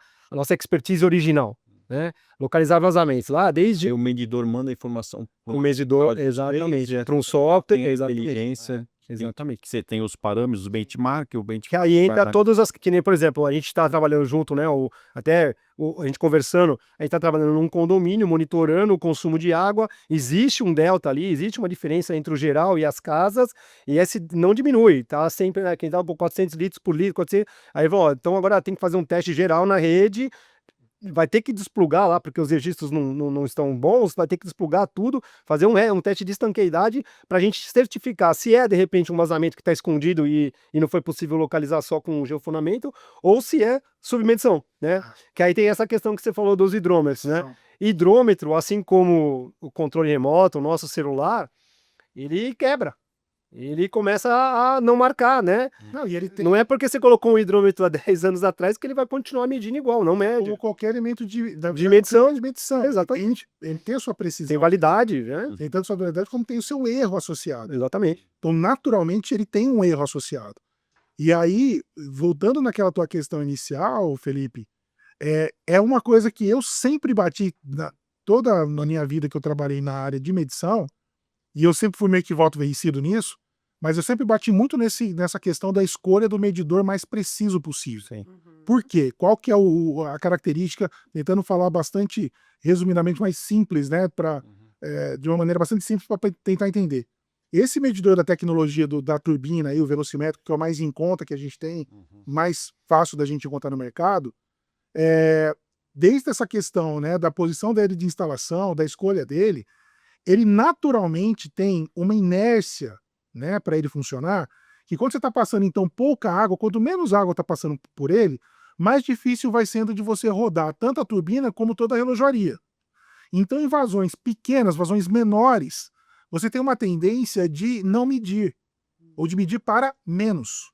expertise original, né? Localizar vazamentos. Lá, desde E o medidor manda a informação o medidor, exatamente, para um software, tem a exatamente. inteligência. Exatamente. Que você tem os parâmetros, os benchmark, o benchmark. Que aí entra todas as. Que nem, por exemplo, a gente está trabalhando junto, né? A gente conversando, a gente está trabalhando num condomínio, monitorando o consumo de água. Existe um delta ali, existe uma diferença entre o geral e as casas, e esse não diminui, tá? Sempre, né? Quem dá 400 litros por litro, 400, aí vão, ó, então agora tem que fazer um teste geral na rede. Vai ter que desplugar lá, porque os registros não estão bons, vai ter que desplugar tudo, fazer um teste de estanqueidade para a gente certificar se é, de repente, um vazamento que está escondido e não foi possível localizar só com o geofonamento, ou se é submedição, né? Que aí tem essa questão que você falou dos hidrômetros, né? Hidrômetro, assim como o controle remoto, o nosso celular, ele quebra. Ele começa a não marcar, né? Não, e ele tem, Não é porque você colocou um hidrômetro há 10 anos atrás que ele vai continuar medindo igual, não mede. como qualquer elemento de medição. De medição. Exatamente. Ele tem a sua precisão. Tem validade, né? Tem tanto sua validade como tem o seu erro associado. Exatamente. Então, naturalmente, ele tem um erro associado. E aí, voltando naquela tua questão inicial, Felipe, é uma coisa que eu sempre bati toda na minha vida que eu trabalhei na área de medição, e eu sempre fui meio que voto vencido nisso, mas eu sempre bati muito nessa questão da escolha do medidor mais preciso possível. Sim. Por quê? Qual que é a característica, tentando falar bastante, resumidamente, mais simples, né? De uma maneira bastante simples para tentar entender. Esse medidor da tecnologia da turbina, aí, o velocimétrico, que é o mais em conta que a gente tem, mais fácil da gente encontrar no mercado, desde essa questão, né, da posição dele de instalação, da escolha dele, ele naturalmente tem uma inércia, né, para ele funcionar, que quando você está passando então pouca água, quanto menos água está passando por ele, mais difícil vai sendo de você rodar tanto a turbina como toda a relojoaria. Então, em vazões pequenas, vazões menores, você tem uma tendência de não medir, ou de medir para menos.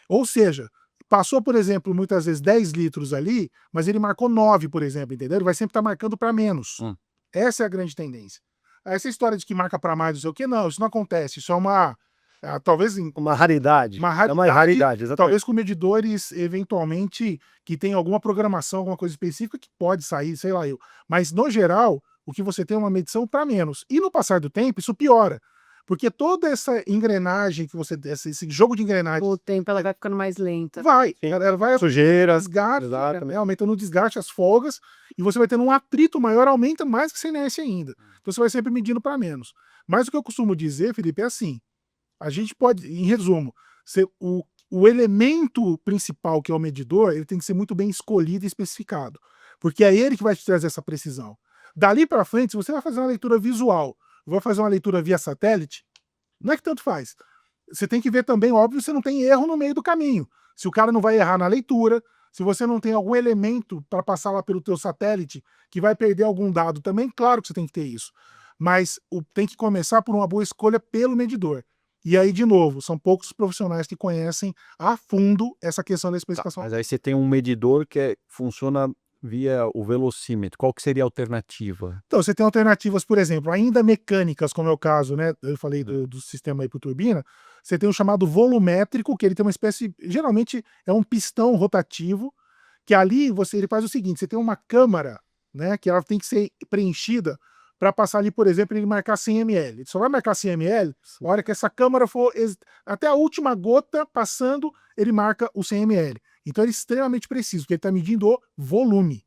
Ou seja, passou, por exemplo, muitas vezes 10 litros ali, mas ele marcou 9, por exemplo, entendeu? Ele vai sempre estar marcando para menos. Essa é a grande tendência. Essa história de que marca para mais, não sei o que, não, isso não acontece. Isso é talvez uma raridade. É uma raridade, exatamente. Talvez com medidores, eventualmente, que tem alguma programação, alguma coisa específica que pode sair, sei lá eu. Mas, no geral, o que você tem é uma medição para menos. E no passar do tempo, isso piora. Porque toda essa engrenagem que você... Esse jogo de engrenagem... Com o tempo ela vai ficando mais lenta. Ela vai... Sujeiras. Desgaste, aumentando o desgaste, as folgas, e você vai tendo um atrito maior, aumenta mais que essa inércia ainda. Então você vai sempre medindo para menos. Mas o que eu costumo dizer, Felipe, é assim, a gente pode, em resumo, o elemento principal, que é o medidor, ele tem que ser muito bem escolhido e especificado, porque é ele que vai te trazer essa precisão. Dali para frente, se você vai fazer uma leitura visual, vai fazer uma leitura via satélite, não é que tanto faz. Você tem que ver também, óbvio, você não tem erro no meio do caminho. Se o cara não vai errar na leitura, se você não tem algum elemento para passar lá pelo teu satélite que vai perder algum dado também, claro que você tem que ter isso. Mas tem que começar por uma boa escolha pelo medidor. E aí, de novo, são poucos profissionais que conhecem a fundo essa questão da especificação. Mas aí você tem um medidor que funciona via o velocímetro. Qual que seria a alternativa? Então, você tem alternativas, por exemplo, ainda mecânicas, como é o caso, né? Eu falei do sistema aí para turbina. Você tem o chamado volumétrico, que ele tem uma espécie, geralmente é um pistão rotativo, que ali ele faz o seguinte: você tem uma câmara, né? Que ela tem que ser preenchida para passar ali, por exemplo, ele marcar 100 ml. Ele só vai marcar 100 ml a hora que essa câmara for até a última gota passando, ele marca o 100 ml. Então ele é extremamente preciso, porque ele está medindo o volume.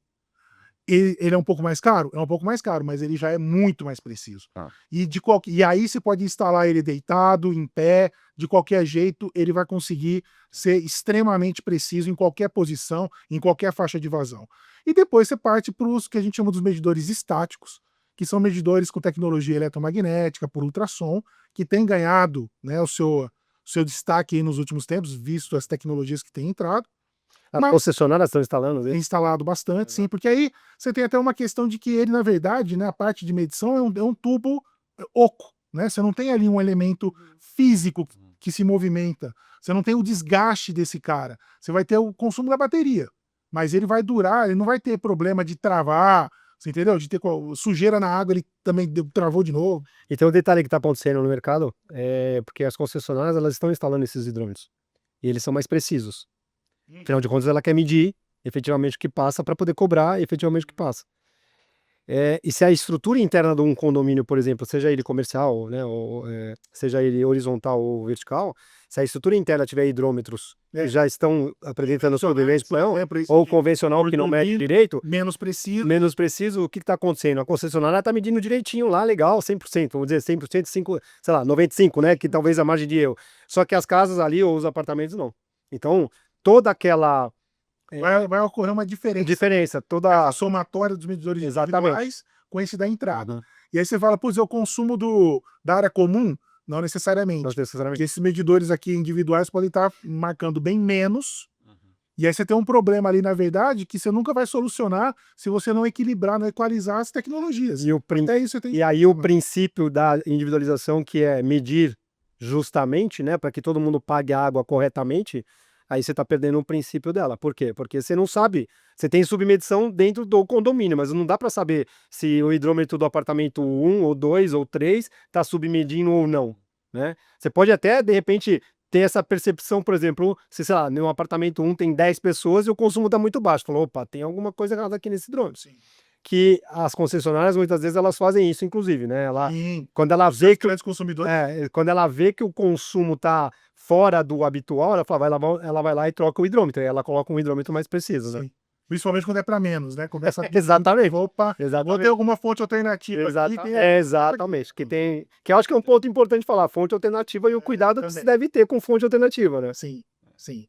Ele é um pouco mais caro? É um pouco mais caro, mas ele já é muito mais preciso. E aí você pode instalar ele deitado, em pé, de qualquer jeito, ele vai conseguir ser extremamente preciso em qualquer posição, em qualquer faixa de vazão. E depois você parte para os que a gente chama dos medidores estáticos, que são medidores com tecnologia eletromagnética, por ultrassom, que tem ganhado, né, o seu destaque aí nos últimos tempos, visto as tecnologias que têm entrado. As concessionárias estão instalando? Tem instalado bastante, sim, porque aí você tem até uma questão de que ele, na verdade, né, a parte de medição é um tubo oco, né? Você não tem ali um elemento físico que se movimenta, você não tem o desgaste desse cara, você vai ter o consumo da bateria, mas ele vai durar, ele não vai ter problema de travar, você entendeu? De ter sujeira na água, ele também travou de novo. E tem um detalhe que está acontecendo no mercado, porque as concessionárias elas estão instalando esses hidrômetros, e eles são mais precisos. Afinal de contas, ela quer medir efetivamente o que passa para poder cobrar efetivamente o que passa. E se a estrutura interna de um condomínio, por exemplo, seja ele comercial, né, seja ele horizontal ou vertical, se a estrutura interna tiver hidrômetros que já estão apresentando sobrevivência ou convencional que não mede direito, menos preciso, o que está acontecendo? A concessionária está medindo direitinho lá, legal, 100%, vamos dizer 100%, 5, sei lá, 95%, né, que talvez a margem de erro. Só que as casas ali ou os apartamentos não. Então, toda aquela vai ocorrer uma diferença. toda A somatória dos medidores Exatamente. individuais com esse da entrada. E aí você fala, putz, é o consumo da área comum? Não necessariamente. não Porque necessariamente. esses medidores aqui individuais podem estar marcando bem menos. E aí você tem um problema ali, na verdade, que você nunca vai solucionar se você não equilibrar, não equalizar as tecnologias. Até isso você tem E aí o princípio da individualização, que é medir justamente, né, para que todo mundo pague a água corretamente, aí você está perdendo o princípio dela. Por quê? Porque você não sabe, você tem submedição dentro do condomínio, mas não dá para saber se o hidrômetro do apartamento 1 ou 2 ou 3 está submedindo ou não, né? Você pode até, de repente, ter essa percepção, por exemplo, se, sei lá, no apartamento 1 tem 10 pessoas e o consumo está muito baixo. Falou, opa, tem alguma coisa errada aqui nesse hidrômetro. Sim. Que as concessionárias, muitas vezes, elas fazem isso, inclusive, né? Sim. Quando ela vê que Grandes consumidores. quando ela vê que o consumo está fora do habitual, ela fala, ela vai lá e troca o hidrômetro, aí ela coloca um hidrômetro mais preciso, né? Sim. Principalmente quando é para menos, né? Começa a... Exatamente. Opa, vou ter alguma fonte alternativa. Aqui, Exatamente. Que eu acho que é um ponto importante falar, fonte alternativa e o cuidado que se deve ter com fonte alternativa, né? Sim, sim.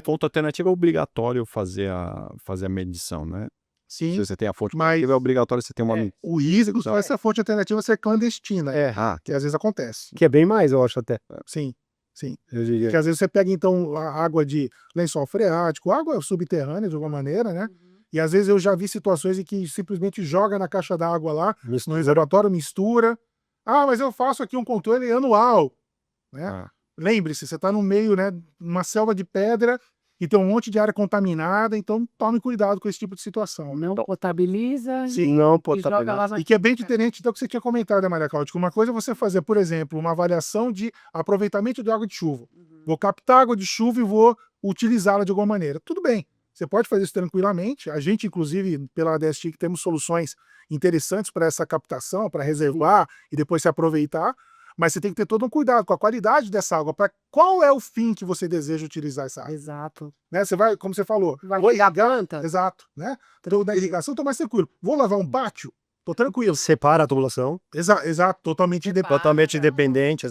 Fonte alternativa é obrigatório fazer a medição, né? Sim. Se você tem a fonte Mas- alternativa, é obrigatório você ter uma medição. O risco só essa fonte alternativa ser clandestina, Ah, que às vezes acontece. Que é bem mais, eu acho até. Sim, sim. Eu diria. Porque às vezes você pega, então, a água de lençol freático, água subterrânea, de alguma maneira, né? E às vezes eu já vi situações em que simplesmente joga na caixa d'água lá, no reservatório, mistura. Ah, mas eu faço aqui um controle anual, né? Ah. Lembre-se, você está no meio, né, numa selva de pedra e tem um monte de área contaminada, então tome cuidado com esse tipo de situação. Não potabiliza Sim. Não, e joga lá na... E que é bem diferente do que você tinha comentado, né, Maria Cláudia? Que uma coisa é você fazer, por exemplo, uma avaliação de aproveitamento de água de chuva. Vou captar água de chuva e vou utilizá-la de alguma maneira. Tudo bem, você pode fazer isso tranquilamente. A gente, inclusive, pela ADS-TIC, temos soluções interessantes para essa captação, para reservar e depois se aproveitar. Mas você tem que ter todo um cuidado com a qualidade dessa água. Para qual é o fim que você deseja utilizar essa água? Exato. Né? Você vai, como você falou, Vai vou ligar a irrigar, planta? exato, né? Então, da irrigação, tô mais tranquilo. Vou lavar um pátio? Tô tranquilo. Separa a tubulação, Exato, totalmente totalmente independente.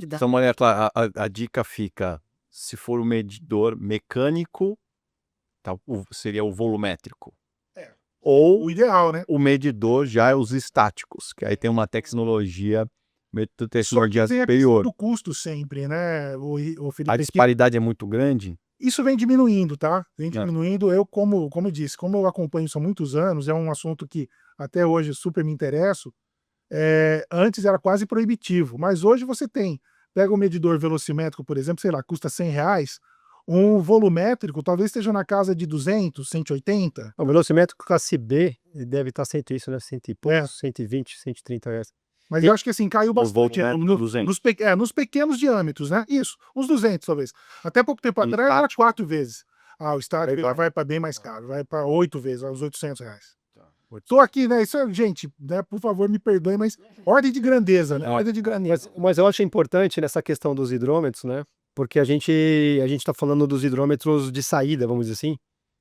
Então, Maria Clara, a dica fica, se for o medidor mecânico, tá, seria o volumétrico. Ou O ideal, né? o medidor já é os estáticos, que aí tem uma tecnologia Tem a questão superior. do custo sempre, né? O A Felipe, disparidade é muito grande. isso vem diminuindo, tá? Vem É. diminuindo. Eu, como eu disse, como eu acompanho isso há muitos anos, é um assunto que até hoje super me interesso. Antes era quase proibitivo, mas hoje você tem. Pega o medidor velocimétrico, por exemplo, sei lá, custa R$100. Um volumétrico talvez esteja na casa de 200, 180. O velocimétrico classe B deve estar isso, né? 100 e poucos, 120, 130 reais. Mas eu acho que assim, caiu bastante. volumétrico, 200. Nos pequenos diâmetros, né? Isso, uns 200 talvez. Até pouco tempo atrás era 4 vezes. O estático vai para bem mais caro, vai para 8 vezes, aos R$800. Estou aqui, né? Isso, gente, né, por favor, me perdoem, mas ordem de grandeza, né? Ordem de grandeza. Mas eu acho importante nessa questão dos hidrômetros, né? Porque a gente está falando dos hidrômetros de saída, vamos dizer assim,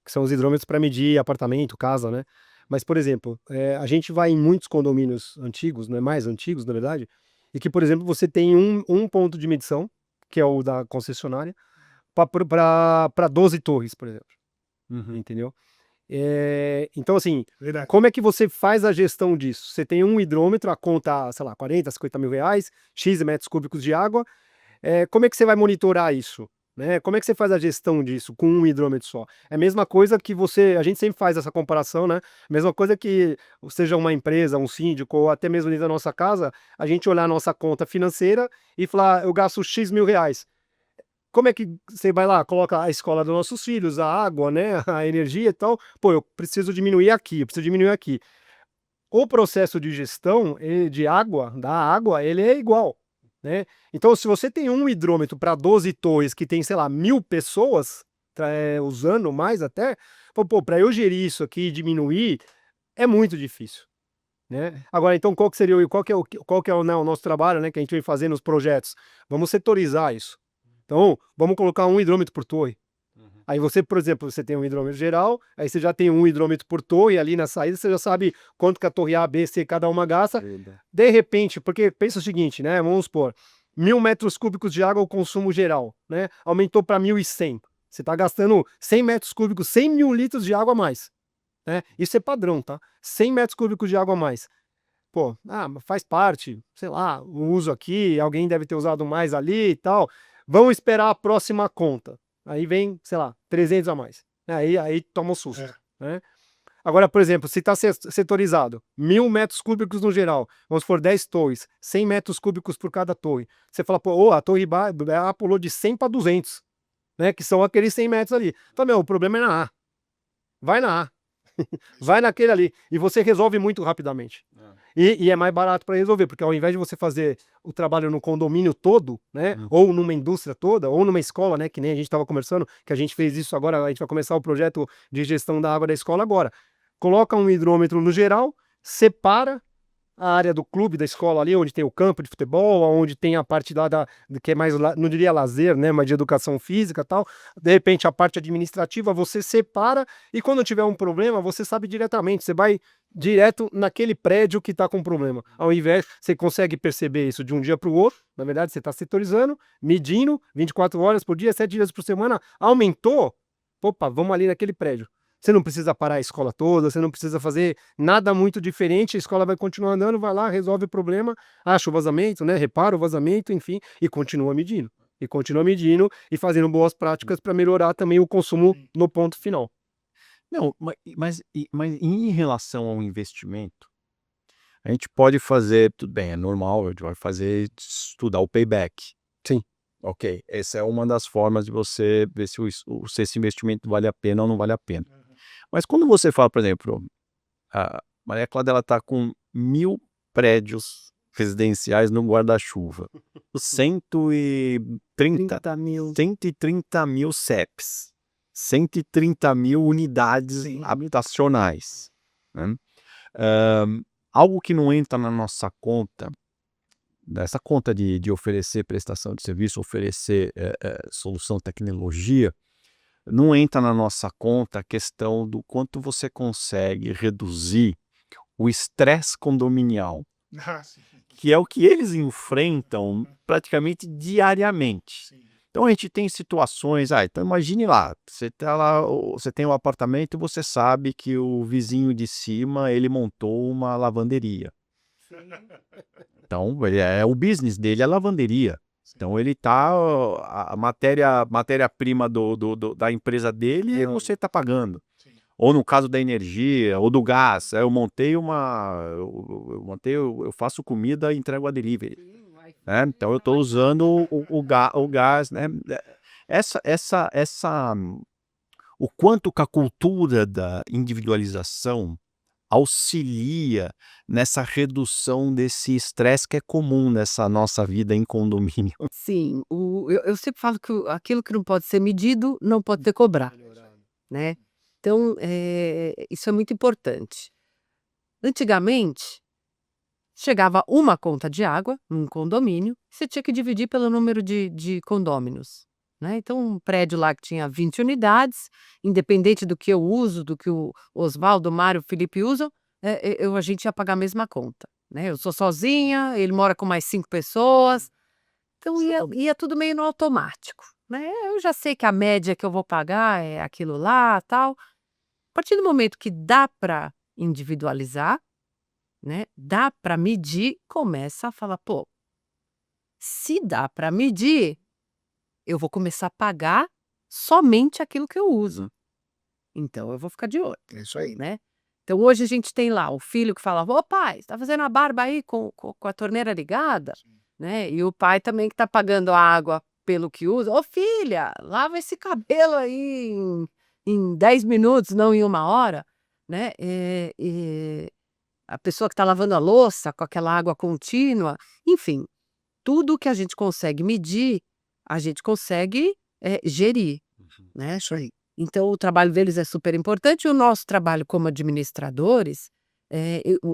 que são os hidrômetros para medir apartamento, casa, né? Mas, por exemplo, a gente vai em muitos condomínios antigos, né? Mais antigos, na verdade, e que, por exemplo, você tem um ponto de medição, que é o da concessionária, para 12 torres, por exemplo. Entendeu? Então, assim, Verdade. como é que você faz a gestão disso? Você tem um hidrômetro, a conta, sei lá, 40, 50 mil reais, X metros cúbicos de água. Como é que você vai monitorar isso? Né? Como é que você faz a gestão disso com um hidrômetro só? É a mesma coisa que a gente sempre faz essa comparação, né? Mesma coisa que seja uma empresa, um síndico, ou até mesmo dentro da nossa casa, a gente olhar a nossa conta financeira e falar, eu gasto X mil reais. Como é que você vai lá, coloca a escola dos nossos filhos, a água, né, a energia e tal? Pô, eu preciso diminuir aqui, eu preciso diminuir aqui. O processo de gestão de água, da água, ele é igual, né? Então, se você tem um hidrômetro para 12 torres que tem, sei lá, 1000 pessoas usando mais até, pô, para eu gerir isso aqui e diminuir, é muito difícil, né? Agora, então, qual que é o, né, o nosso trabalho, né, que a gente vem fazendo nos projetos? Vamos setorizar isso. Então, vamos colocar um hidrômetro por torre. Aí você, por exemplo, você tem um hidrômetro geral, aí você já tem um hidrômetro por torre ali na saída, você já sabe quanto que a torre A, B, C, cada uma gasta. De repente, porque pensa o seguinte, né? Vamos supor, 1.000 metros cúbicos de água o consumo geral, né? Aumentou para 1.100. Você está gastando 100 metros cúbicos, 100 mil litros de água a mais, né? Isso é padrão, tá? 100 metros cúbicos de água a mais. Pô, faz parte, sei lá, o uso aqui, alguém deve ter usado mais ali e tal. Vamos esperar a próxima conta. Aí vem, sei lá, 300 a mais. Aí toma um susto, né? Agora, por exemplo, se está setorizado, 1.000 metros cúbicos no geral, vamos for 10 torres, 100 metros cúbicos por cada torre. Você fala, pô, a torre A pulou de 100 para 200, né? Que são aqueles 100 metros ali. Então, o problema é na A. Vai na A. Vai naquele ali. E você resolve muito rapidamente. E é mais barato para resolver, porque ao invés de você fazer o trabalho no condomínio todo, né? Ou numa indústria toda, ou numa escola, né? Que nem a gente estava conversando, que a gente fez isso agora, a gente vai começar o projeto de gestão da água da escola agora. Coloca um hidrômetro no geral, separa a área do clube, da escola ali, onde tem o campo de futebol, onde tem a parte lá que é mais, não diria lazer, né, mas de educação física e tal. De repente, a parte administrativa, você separa e quando tiver um problema, você sabe diretamente, você vai direto naquele prédio que está com problema. Ao invés, você consegue perceber isso de um dia para o outro, na verdade, você está setorizando, medindo, 24 horas por dia, 7 dias por semana, aumentou, opa, vamos ali naquele prédio. Você não precisa parar a escola toda, você não precisa fazer nada muito diferente, a escola vai continuar andando, vai lá, resolve o problema, acha o vazamento, né? Repara o vazamento, enfim, e continua medindo. E continua medindo e fazendo boas práticas para melhorar também o consumo no ponto final. Não, mas em relação ao investimento, a gente pode fazer, tudo bem, é normal, a gente vai fazer, estudar o payback. Sim. Ok, essa é uma das formas de você ver se esse investimento vale a pena ou não vale a pena. Mas quando você fala, por exemplo, a Maria Cláudia está com 1.000 prédios residenciais no guarda-chuva, 130 mil CEPs, 130 mil unidades habitacionais, né? Algo que não entra na nossa conta, nessa conta de oferecer prestação de serviço, oferecer solução, tecnologia, não entra na nossa conta a questão do quanto você consegue reduzir o estresse condominial, que é o que eles enfrentam praticamente diariamente. Então a gente tem situações, então imagine lá, você tem um apartamento e você sabe que o vizinho de cima, ele montou uma lavanderia. Então o business dele é a lavanderia. Então ele a matéria-prima da empresa dele, você está pagando. Ou no caso da energia, ou do gás, eu faço comida e entrego a delivery, né? Então eu estou usando o gás, né? O quanto que a cultura da individualização auxilia nessa redução desse estresse que é comum nessa nossa vida em condomínio. Sim, eu sempre falo que aquilo que não pode ser medido, não pode ter cobrado, né? Então, isso é muito importante. Antigamente, chegava uma conta de água num condomínio, você tinha que dividir pelo número de condôminos, né? Então, um prédio lá que tinha 20 unidades, independente do que eu uso, do que o Osvaldo, o Mário, o Felipe usam, a gente ia pagar a mesma conta, né? Eu sou sozinha, ele mora com mais 5 pessoas, então ia tudo meio no automático, né? Eu já sei que a média que eu vou pagar é aquilo lá, tal. A partir do momento que dá para individualizar, né, dá para medir, começa a falar, pô, se dá para medir, eu vou começar a pagar somente aquilo que eu uso. Então eu vou ficar de olho, É isso aí. né? Então hoje a gente tem lá o filho que fala, ô pai, você tá fazendo a barba aí com a torneira ligada, né? E o pai também que tá pagando a água pelo que usa. Ô filha, lava esse cabelo aí em 10 minutos, não em 1 hora, né? A pessoa que está lavando a louça com aquela água contínua, enfim, tudo que a gente consegue medir, a gente consegue gerir, né? Isso aí. Então o trabalho deles é super importante e o nosso trabalho como administradores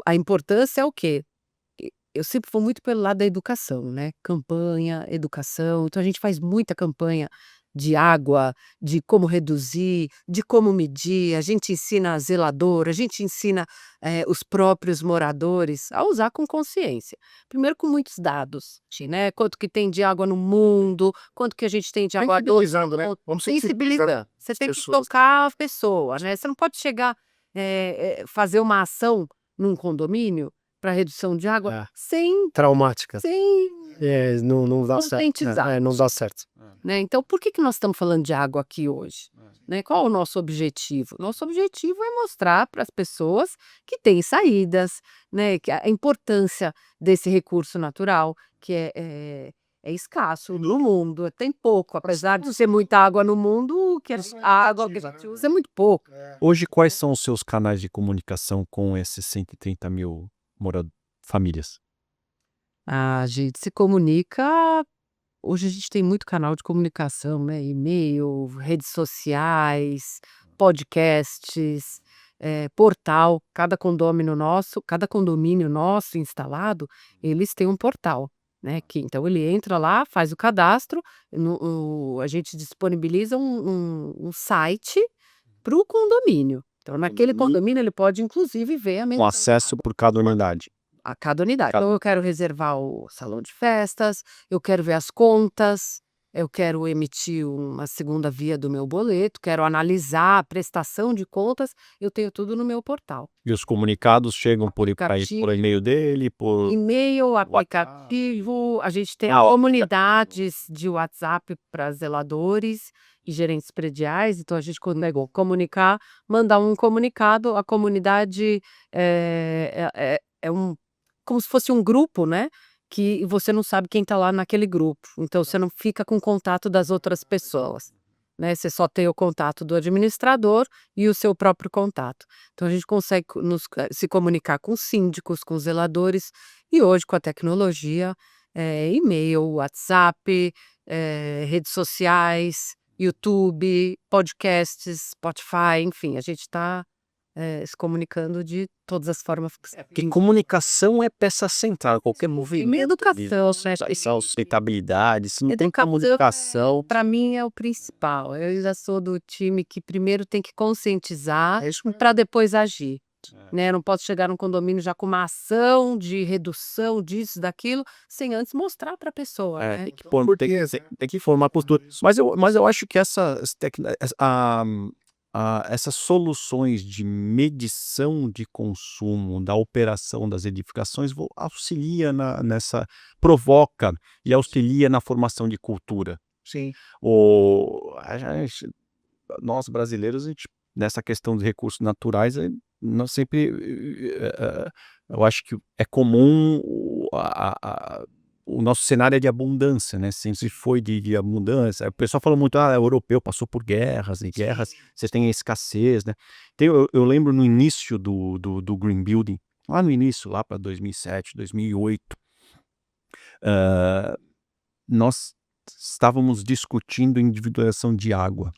A importância é o quê? Eu sempre vou muito pelo lado da educação, né? Campanha, educação. Então a gente faz muita campanha de água, de como reduzir, de como medir. A gente ensina a zeladora, a gente ensina os próprios moradores a usar com consciência. Primeiro com muitos dados, né? Quanto que tem de água no mundo, quanto que a gente tem de água Sensibilizando, né? Vamos sensibilizando. Você tem que pessoas. tocar a pessoa, né? Você não pode chegar, fazer uma ação num condomínio para redução de água É. sem Traumática. Não dá certo. conscientizar. Não dá certo. Né? Então, por que nós estamos falando de água aqui hoje? Né? Qual é o nosso objetivo? Nosso objetivo é mostrar para as pessoas que tem saídas, né? Que a importância desse recurso natural, que é escasso no mundo, tem pouco, apesar de ser muita água no mundo, a água que a gente usa é muito pouco. Hoje, quais são os seus canais de comunicação com esses 130 mil famílias? A gente se comunica. Hoje a gente tem muito canal de comunicação, né? E-mail, redes sociais, podcasts, portal. Cada condomínio nosso instalado, eles têm um portal, né? Então ele entra lá, faz o cadastro, a gente disponibiliza um site para o condomínio. Então, naquele condomínio, ele pode, inclusive, ver a Com menção acesso por cada unidade. a cada unidade. Então, eu quero reservar o salão de festas, eu quero ver as contas, eu quero emitir uma segunda via do meu boleto, quero analisar a prestação de contas, eu tenho tudo no meu portal. E os comunicados chegam por e-mail dele, por E-mail, aplicativo, a gente tem Ah, ó. comunidades de WhatsApp para zeladores e gerentes prediais, então a gente consegue comunicar, mandar um comunicado, a comunidade é como se fosse um grupo, né? Que você não sabe quem está lá naquele grupo, então você não fica com contato das outras pessoas, né? Você só tem o contato do administrador e o seu próprio contato. Então a gente consegue se comunicar com síndicos, com zeladores, e hoje com a tecnologia, e-mail, WhatsApp, redes sociais, YouTube, podcasts, Spotify, enfim, a gente está se comunicando de todas as formas Porque possíveis. comunicação é peça central, qualquer movimento. E educação, né? Sustentabilidade, se não tem Educação, comunicação. para mim, é o principal. Eu ainda sou do time que primeiro tem que conscientizar para depois agir. Né? Eu não posso chegar num condomínio já com uma ação de redução disso, daquilo, sem antes mostrar para a pessoa. Né? Tem que formar postura. Mas eu acho que essas soluções de medição de consumo da operação das edificações auxilia provoca e auxilia na formação de cultura. Sim. Nós brasileiros, nessa questão de recursos naturais, nós sempre, eu acho que é comum o nosso cenário é de abundância, né? Sempre foi de abundância. O pessoal fala muito, o europeu passou por guerras e guerras, você tem a escassez, né? Eu lembro no início do Green Building, lá no início, lá para 2007, 2008, nós estávamos discutindo individualização de água,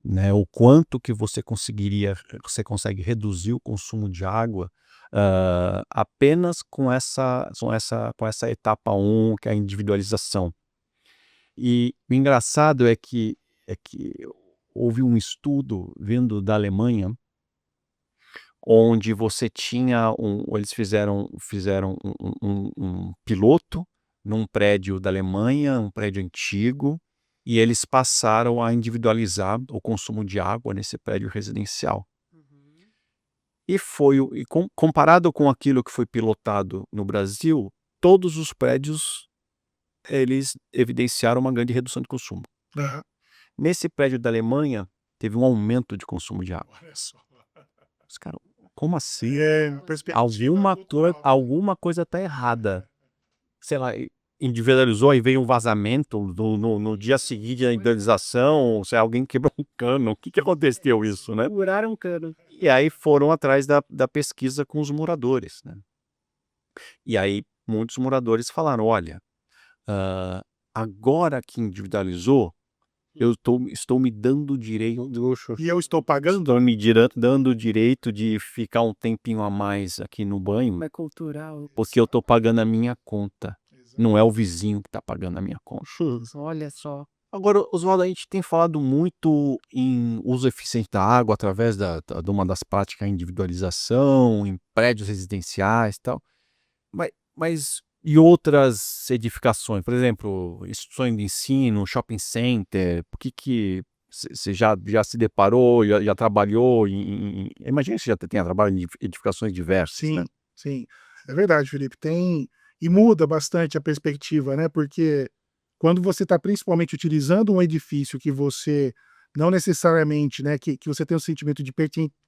né? O quanto que você consegue reduzir o consumo de água apenas com essa etapa 1, que é a individualização. E o engraçado é que houve um estudo vindo da Alemanha, onde você tinha eles fizeram um piloto num prédio da Alemanha, um prédio antigo, e eles passaram a individualizar o consumo de água nesse prédio residencial. E comparado com aquilo que foi pilotado no Brasil, todos os prédios eles evidenciaram uma grande redução de consumo. Nesse prédio da Alemanha, teve um aumento de consumo de água. Os caras, como assim? Alguma coisa está errada. Sei lá, individualizou, aí veio um vazamento no dia seguinte da individualização, se alguém quebrou um cano, o que aconteceu isso, né? Furaram um cano. E aí foram atrás da pesquisa com os moradores, né? E aí muitos moradores falaram, olha, agora que individualizou, estou me dando o direito, E eu estou pagando? estou dando o direito de ficar um tempinho a mais aqui no banho, É cultural. porque eu estou pagando a minha conta. Não é o vizinho que está pagando a minha conta. Olha só. Agora, Oswaldo, a gente tem falado muito em uso eficiente da água através de uma das práticas, a individualização, em prédios residenciais e tal. Mas e outras edificações? Por exemplo, instituições de ensino, shopping center, por que você já se deparou, já trabalhou imagino que você já tenha trabalhado em edificações diversas, né? Sim, sim. É verdade, Felipe. E muda bastante a perspectiva, né? Porque quando você está principalmente utilizando um edifício que você não necessariamente, né, que você tem um sentimento de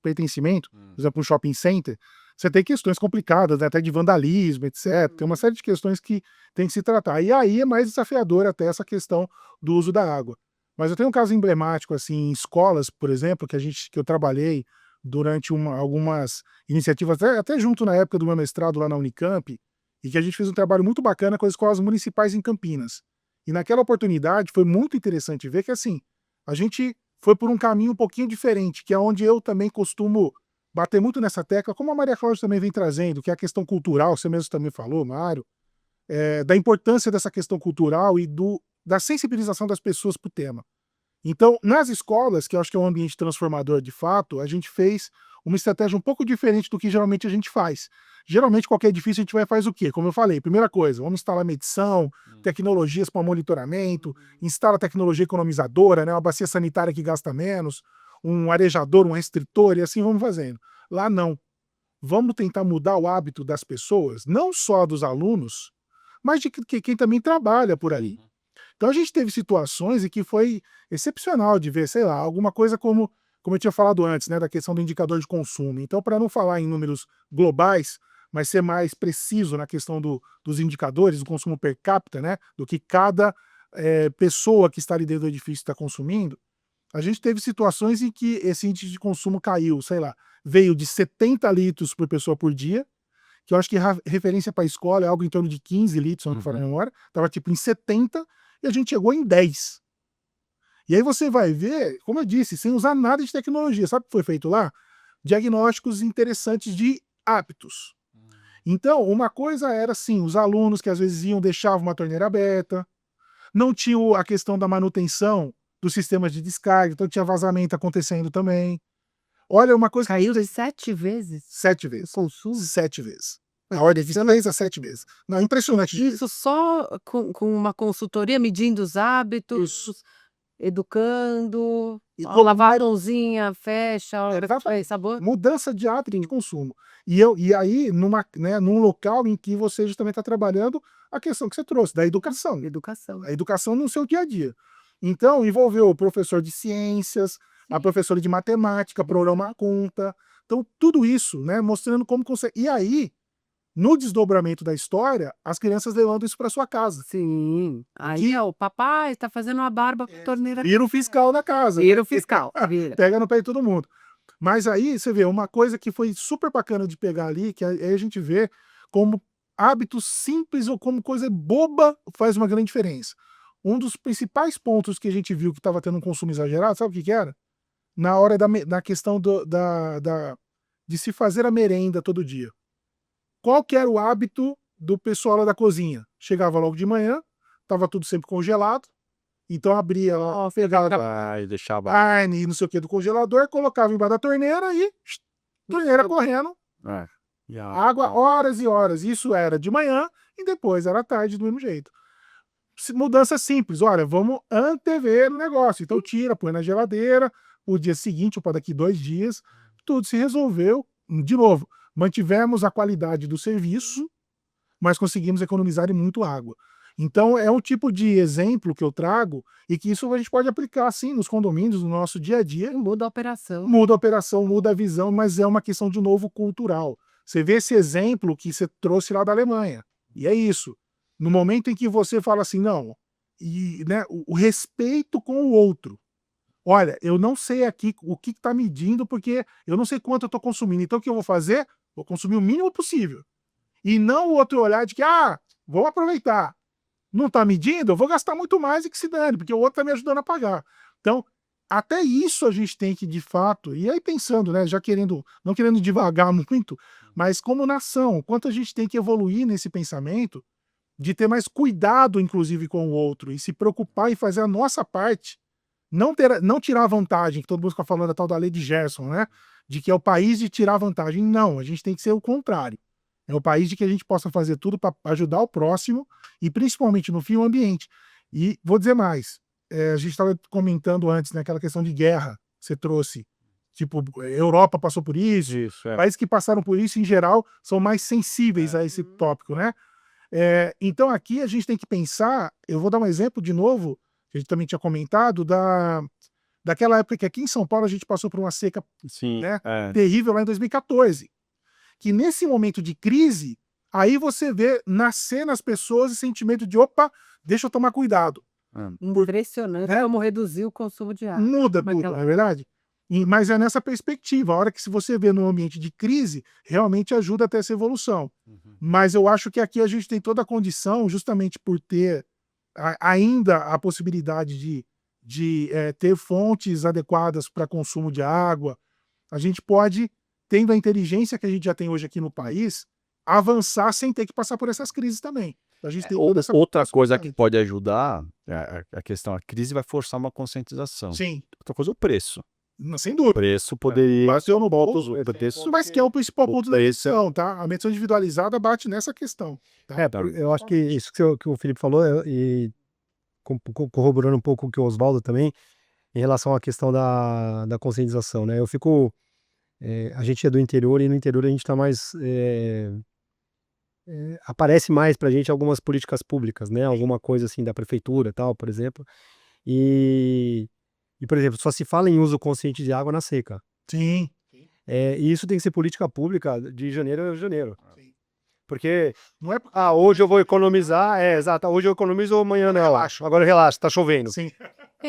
pertencimento, por exemplo, um shopping center, você tem questões complicadas, né, até de vandalismo, etc. Tem uma série de questões que tem que se tratar. E aí é mais desafiador até essa questão do uso da água. Mas eu tenho um caso emblemático, assim, em escolas, por exemplo, que eu trabalhei durante algumas iniciativas, até junto na época do meu mestrado lá na Unicamp, e que a gente fez um trabalho muito bacana com as escolas municipais em Campinas. E naquela oportunidade foi muito interessante ver que, assim, a gente foi por um caminho um pouquinho diferente, que é onde eu também costumo bater muito nessa tecla, como a Maria Cláudia também vem trazendo, que é a questão cultural, você mesmo também falou, Mário, da importância dessa questão cultural e da sensibilização das pessoas para o tema. Então, nas escolas, que eu acho que é um ambiente transformador de fato, a gente fez uma estratégia um pouco diferente do que geralmente a gente faz. Geralmente, qualquer edifício a gente vai faz o quê? Como eu falei, primeira coisa, vamos instalar medição, tecnologias para monitoramento, instala tecnologia economizadora, né, uma bacia sanitária que gasta menos, um arejador, um restritor, e assim vamos fazendo. Lá não. Vamos tentar mudar o hábito das pessoas, não só dos alunos, mas de quem também trabalha por ali. Então a gente teve situações em que foi excepcional de ver, sei lá, alguma coisa como eu tinha falado antes, né, da questão do indicador de consumo. Então, para não falar em números globais, mas ser mais preciso na questão dos indicadores, do consumo per capita, né, do que cada pessoa que está ali dentro do edifício está consumindo, a gente teve situações em que esse índice de consumo caiu, sei lá, veio de 70 litros por pessoa por dia, que eu acho que referência para a escola é algo em torno de 15 litros, se não me falha a memória, estava tipo em 70 e a gente chegou em 10. E aí você vai ver, como eu disse, sem usar nada de tecnologia. Sabe o que foi feito lá? Diagnósticos interessantes de hábitos. Então, uma coisa era assim, os alunos que às vezes deixavam uma torneira aberta, não tinha a questão da manutenção dos sistemas de descarga, então tinha vazamento acontecendo também. Olha, uma coisa... Caiu 7 vezes 7 o vezes. consumo? 7 vezes. A ordem de 6 a 7 vezes. Não, impressionante. Isso só com uma consultoria medindo os hábitos, educando, E ó, lavar a mãozinha, fecha, Exatamente. sabor. Mudança de hábito de consumo. E aí, num local em que você justamente está trabalhando a questão que você trouxe, da educação. Educação. A educação no seu dia a dia. Então, envolveu o professor de ciências, a professora de matemática, programar a conta. Então, tudo isso, né, mostrando como consegue. E aí, no desdobramento da história, as crianças levando isso para sua casa. Sim. Aí, ó, o papai está fazendo uma barba com torneira. Vira o fiscal da casa. Vira o fiscal. Vira. Pega no pé de todo mundo. Mas aí, você vê, uma coisa que foi super bacana de pegar ali, que aí a gente vê como hábitos simples ou como coisa boba faz uma grande diferença. Um dos principais pontos que a gente viu que estava tendo um consumo exagerado, sabe o que era? Na hora da questão de se fazer a merenda todo dia. Qual que era o hábito do pessoal lá da cozinha? Chegava logo de manhã, estava tudo sempre congelado, então abria lá, pegava E deixava. carne e não sei o que do congelador, colocava embaixo da torneira e torneira correndo, E água horas e horas. Isso era de manhã e depois era tarde do mesmo jeito. Mudança simples, olha, vamos antever o negócio. Então tira, põe na geladeira, o dia seguinte ou para daqui 2 dias, tudo se resolveu. De novo, mantivemos a qualidade do serviço, mas conseguimos economizar muito água. Então é um tipo de exemplo que eu trago e que isso a gente pode aplicar sim nos condomínios, no nosso dia a dia. Muda a operação. Muda a operação, muda a visão, mas é uma questão de novo cultural. Você vê esse exemplo que você trouxe lá da Alemanha. E é isso. No momento em que você fala assim, não, e, né, o respeito com o outro. Olha, eu não sei aqui o que está medindo, porque eu não sei quanto eu estou consumindo. Então o que eu vou fazer? Vou consumir o mínimo possível. E não o outro olhar de que, vamos aproveitar. não está medindo, eu vou gastar muito mais e que se dane, porque o outro está me ajudando a pagar. Então, até isso a gente tem que, de fato, e aí pensando, né, já não querendo divagar muito, mas como nação, quanto a gente tem que evoluir nesse pensamento de ter mais cuidado, inclusive, com o outro e se preocupar em fazer a nossa parte, não tirar vantagem, que todo mundo fica falando da tal da lei de Gerson, né, de que é o país de tirar vantagem. Não, a gente tem que ser o contrário. É o país de que a gente possa fazer tudo para ajudar o próximo e, principalmente, no fim, o ambiente. E vou dizer mais, a gente estava comentando antes, né, aquela questão de guerra que você trouxe. Tipo, Europa passou por isso, países que passaram por isso, em geral, são mais sensíveis a esse tópico, né? Então, aqui a gente tem que pensar, eu vou dar um exemplo de novo, que a gente também tinha comentado, daquela época que aqui em São Paulo a gente passou por uma seca, né, terrível lá em 2014. Que nesse momento de crise, aí você vê nascer nas pessoas esse sentimento de, opa, deixa eu tomar cuidado. Impressionante como reduzir o consumo de água. Muda tudo, não é verdade? Mas é nessa perspectiva, a hora que se você vê num ambiente de crise, realmente ajuda até essa evolução. Mas eu acho que aqui a gente tem toda a condição, justamente por ter ainda a possibilidade de ter fontes adequadas para consumo de água, a gente pode, tendo a inteligência que a gente já tem hoje aqui no país, avançar sem ter que passar por essas crises também. A gente tem outra coisa que pode ajudar, a questão, a crise vai forçar uma conscientização. Sim. Outra coisa, o preço. Sem O dúvida. preço poderia... Mas eu não boto o preço, mas que é o principal ponto da preço- questão, tá? A medição individualizada bate nessa questão. Tá? Eu acho que isso que o Felipe falou, e corroborando um pouco o que o Oswaldo também, em relação à questão da conscientização, né? A gente é do interior e no interior a gente está mais... aparece mais pra gente algumas políticas públicas, né? Alguma coisa assim da prefeitura, tal, por exemplo. E, por exemplo, só se fala em uso consciente de água na seca. Sim. E isso tem que ser política pública de janeiro a janeiro. Sim. Porque, Não é hoje eu vou economizar, exato, hoje eu economizo, amanhã não. Relaxo. Agora relaxa, tá chovendo. Sim.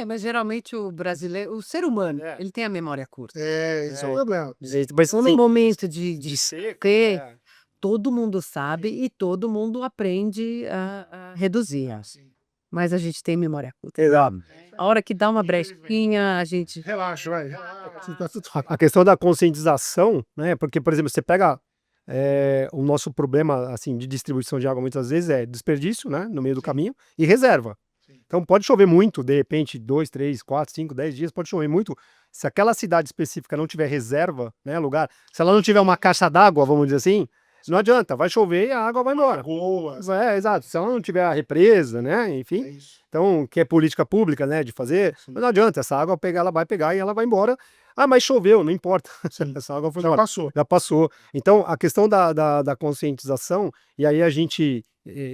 Mas geralmente o brasileiro, o ser humano, ele tem a memória curta. Esse é o problema. Mas No assim, momento de seca, seca, todo mundo sabe e todo mundo aprende a reduzir. Mas a gente tem memória curta. exato. A hora que dá uma brechinha, a gente... Relaxa, vai. Tá tudo... A questão da conscientização, né? Porque, por exemplo, você pega o nosso problema assim de distribuição de água muitas vezes é desperdício, né? No meio do caminho e reserva. Então pode chover muito, de repente 2, 3, 4, 5, 10 dias pode chover muito. Se aquela cidade específica não tiver reserva, né? Lugar, se ela não tiver uma caixa d'água, vamos dizer assim, não adianta, vai chover e a água vai embora. Boas. Exato. Se ela não tiver a represa, né? Enfim. É isso. Então, que é política pública, né, de fazer, mas não adianta, essa água ela vai pegar e ela vai embora. Mas choveu, não importa. Essa água foi Já embora. passou. Já passou. Então, a questão da conscientização, e aí a gente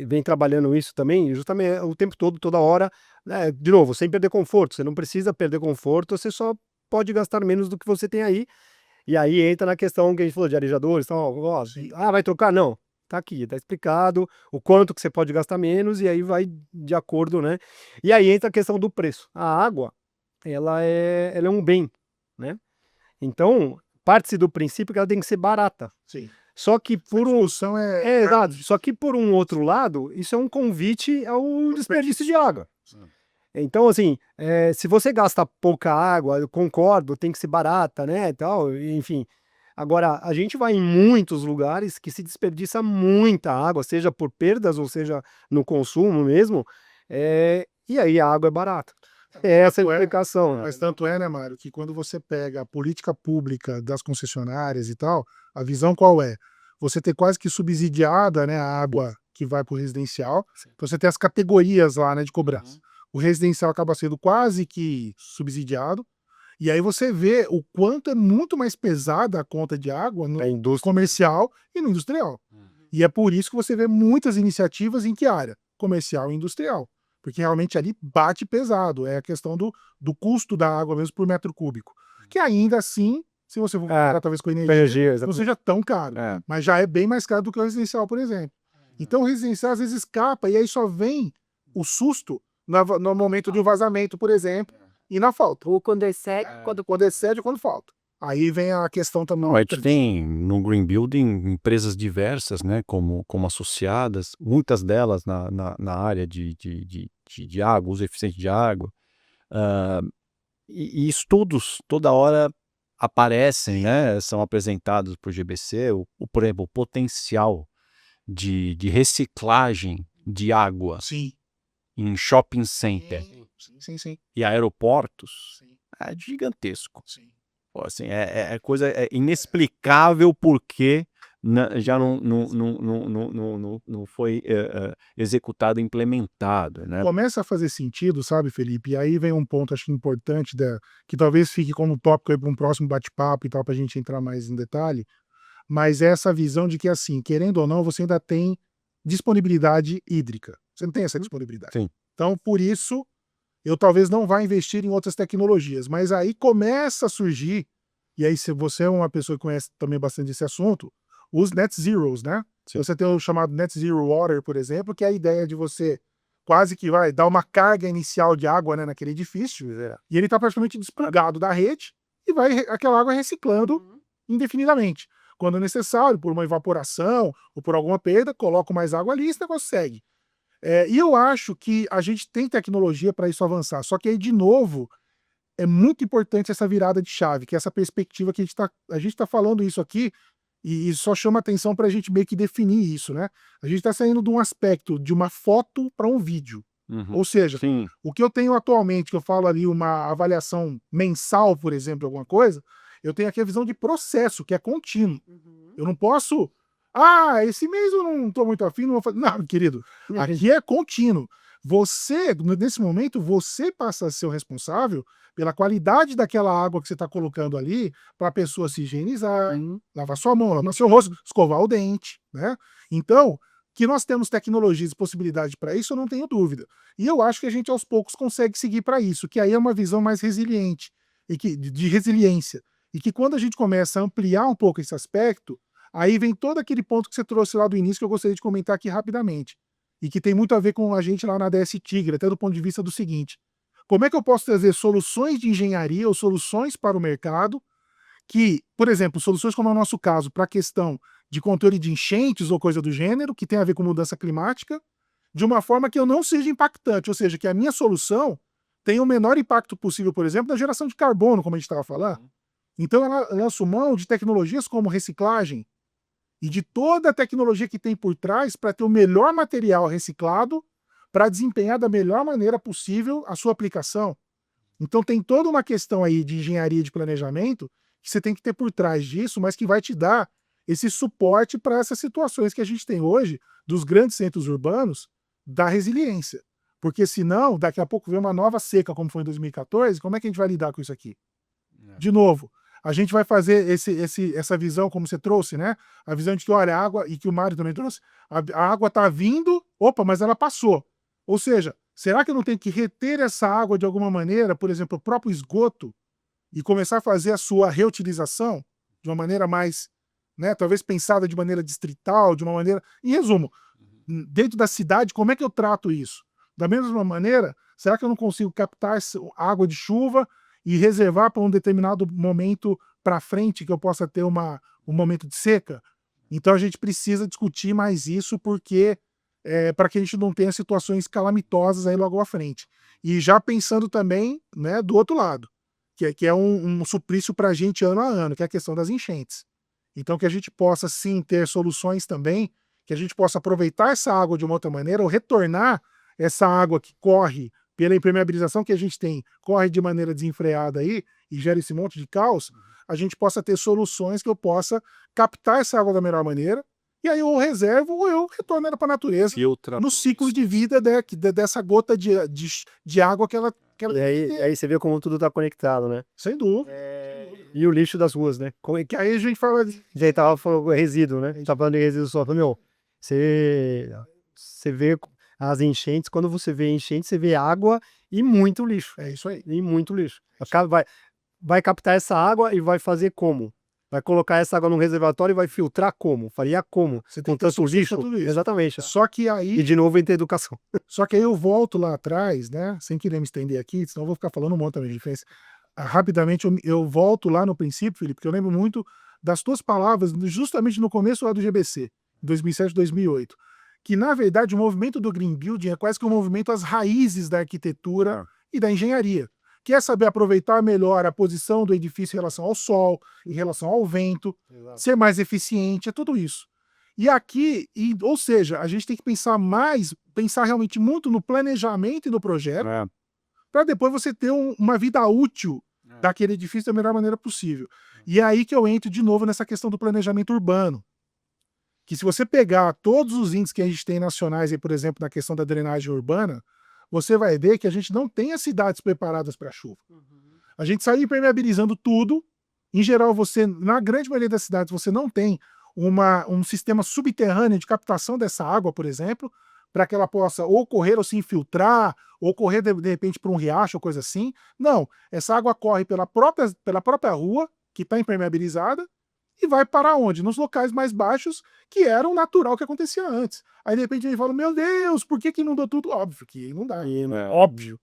vem trabalhando isso também, justamente o tempo todo, toda hora, né, de novo, sem perder conforto. Você não precisa perder conforto, você só pode gastar menos do que você tem aí. E aí entra na questão que a gente falou de arejadores, então, vai trocar? Não. Tá aqui, tá explicado o quanto que você pode gastar menos e aí vai de acordo, né? E aí entra a questão do preço. A água, ela é um bem, né? Então, parte-se do princípio que ela tem que ser barata. Sim. Só que por um... Solução exato. Só que por um outro lado, isso é um convite ao desperdício de água. Então, assim, se você gasta pouca água, eu concordo, tem que ser barata, né, e tal, enfim... Agora, a gente vai em muitos lugares que se desperdiça muita água, seja por perdas ou seja no consumo mesmo, e aí a água é barata. Essa é a explicação. Mas tanto é, né, Mário, que quando você pega a política pública das concessionárias e tal, a visão qual é? Você ter quase que subsidiada, né, a água que vai para o residencial, então você tem as categorias lá, né, de cobrança. O residencial acaba sendo quase que subsidiado, e aí você vê o quanto é muito mais pesada a conta de água no comercial e no industrial. E é por isso que você vê muitas iniciativas em que área? Comercial e industrial. Porque realmente ali bate pesado. É a questão do custo da água mesmo por metro cúbico. Que ainda assim, se você for comparar talvez com a energia, não seja tão caro. Mas já é bem mais caro do que o residencial, por exemplo. Então o residencial às vezes escapa e aí só vem o susto no momento de um vazamento, por exemplo, e na falta. Ou quando excede, Quando excede ou quando falta. Aí vem a questão também. Não, a gente tem no Green Building empresas diversas, né, como associadas, muitas delas na área de água, uso eficiente de água. Ah, e estudos toda hora aparecem, né, são apresentados para o GBC, por exemplo, o potencial de reciclagem de água Sim. em shopping center Sim. e aeroportos Sim. é gigantesco. Sim. Pô, assim, coisa inexplicável porque já não foi executado e implementado, né? Começa a fazer sentido, sabe, Felipe? E aí vem um ponto, acho importante, que talvez fique como tópico para um próximo bate-papo e tal, para a gente entrar mais em detalhe, mas é essa visão de que, assim, querendo ou não, você ainda tem disponibilidade hídrica. Você não tem essa disponibilidade. Sim. Então, por isso, eu talvez não vá investir em outras tecnologias, mas aí começa a surgir, e aí se você é uma pessoa que conhece também bastante esse assunto, os net zeros, né? Sim. Você tem o chamado net zero water, por exemplo, que é a ideia de você quase que vai dar uma carga inicial de água, né, naquele edifício, e ele está praticamente despregado da rede e vai aquela água reciclando indefinidamente. Quando necessário, por uma evaporação ou por alguma perda, coloco mais água ali e esse negócio segue. E eu acho que a gente tem tecnologia para isso avançar, só que aí, de novo, é muito importante essa virada de chave, que é essa perspectiva que a gente tá falando isso aqui, e só chama atenção para a gente meio que definir isso, né? A gente está saindo de um aspecto de uma foto para um vídeo. Ou seja, Sim. o que eu tenho atualmente, que eu falo ali uma avaliação mensal, por exemplo, de alguma coisa, eu tenho aqui a visão de processo, que é contínuo. Eu não posso... esse mês eu não estou muito afim, não vou fazer... Não, querido, aqui é contínuo. Você, nesse momento, você passa a ser o responsável pela qualidade daquela água que você está colocando ali para a pessoa se higienizar, lavar sua mão, lavar seu rosto, escovar o dente, né? Então, que nós temos tecnologias e possibilidade para isso, eu não tenho dúvida. E eu acho que a gente, aos poucos, consegue seguir para isso, que aí é uma visão mais resiliente, de resiliência. E que quando a gente começa a ampliar um pouco esse aspecto, aí vem todo aquele ponto que você trouxe lá do início, que eu gostaria de comentar aqui rapidamente. E que tem muito a ver com a gente lá na DS Tigre, até do ponto de vista do seguinte: como é que eu posso trazer soluções de engenharia ou soluções para o mercado que, por exemplo, soluções como é o nosso caso, para a questão de controle de enchentes ou coisa do gênero, que tem a ver com mudança climática, de uma forma que eu não seja impactante, ou seja, que a minha solução tenha o menor impacto possível, por exemplo, na geração de carbono, como a gente estava falando. Então, ela lança mão de tecnologias como reciclagem e de toda a tecnologia que tem por trás para ter o melhor material reciclado para desempenhar da melhor maneira possível a sua aplicação. Então tem toda uma questão aí de engenharia e de planejamento que você tem que ter por trás disso, mas que vai te dar esse suporte para essas situações que a gente tem hoje dos grandes centros urbanos da resiliência. Porque senão, daqui a pouco vem uma nova seca, como foi em 2014, como é que a gente vai lidar com isso aqui? De novo, a gente vai fazer essa visão, como você trouxe, né? A visão de que, olha, a água, e que o Mário também trouxe, a água está vindo, opa, mas ela passou. Ou seja, será que eu não tenho que reter essa água de alguma maneira, por exemplo, o próprio esgoto, e começar a fazer a sua reutilização de uma maneira mais, né, talvez pensada de maneira distrital, de uma maneira... Em resumo, dentro da cidade, como é que eu trato isso? Da mesma maneira, será que eu não consigo captar essa água de chuva e reservar para um determinado momento para frente que eu possa ter um momento de seca? Então a gente precisa discutir mais isso, porque para que a gente não tenha situações calamitosas aí logo à frente. E já pensando também, né, do outro lado, que é um suplício para a gente ano a ano, que é a questão das enchentes. Então que a gente possa sim ter soluções também, que a gente possa aproveitar essa água de uma outra maneira, ou retornar essa água que corre pela impermeabilização que a gente tem, corre de maneira desenfreada aí, e gera esse monte de caos, a gente possa ter soluções que eu possa captar essa água da melhor maneira, e aí eu reservo ou eu retorno ela para a natureza, nos ciclos de vida dessa gota de água que ela E aí você vê como tudo tá conectado, né? Sem dúvida. E o lixo das ruas, né? Que aí a gente fala de... Já tava falando resíduo, né? A gente tá falando de resíduo só. Meu, você vê as enchentes, quando você vê enchente, você vê água e muito lixo. É isso aí. E muito lixo. Vai captar essa água e vai fazer como? Vai colocar essa água num reservatório e vai filtrar como? Faria como? Você tem Com que ter tanto solução lixo? pra tudo isso. Exatamente. Só que aí... E de novo entra a educação. Só que aí eu volto lá atrás, né? Sem querer me estender aqui, senão eu vou ficar falando um monte também de diferença. rapidamente eu volto lá no princípio, Felipe, porque eu lembro muito das tuas palavras justamente no começo lá do GBC, 2007, 2008, que na verdade o movimento do Green Building é quase que um movimento às raízes da arquitetura e da engenharia, que é saber aproveitar melhor a posição do edifício em relação ao sol, em relação ao vento, ser mais eficiente, é tudo isso. E aqui, ou seja, a gente tem que pensar realmente muito no planejamento e no projeto, para depois você ter uma vida útil daquele edifício da melhor maneira possível. E é aí que eu entro de novo nessa questão do planejamento urbano. Que se você pegar todos os índices que a gente tem nacionais, aí, por exemplo, na questão da drenagem urbana, você vai ver que a gente não tem as cidades preparadas para a chuva. A gente sai impermeabilizando tudo. Em geral, na grande maioria das cidades, você não tem um sistema subterrâneo de captação dessa água, por exemplo, para que ela possa ou correr ou se infiltrar, ou correr de repente para um riacho ou coisa assim. Não, essa água corre pela própria rua, que está impermeabilizada, e vai para onde? Nos locais mais baixos, que era o natural que acontecia antes. Aí de repente a gente fala, meu Deus, por que inundou tudo? Óbvio que não dá, óbvio.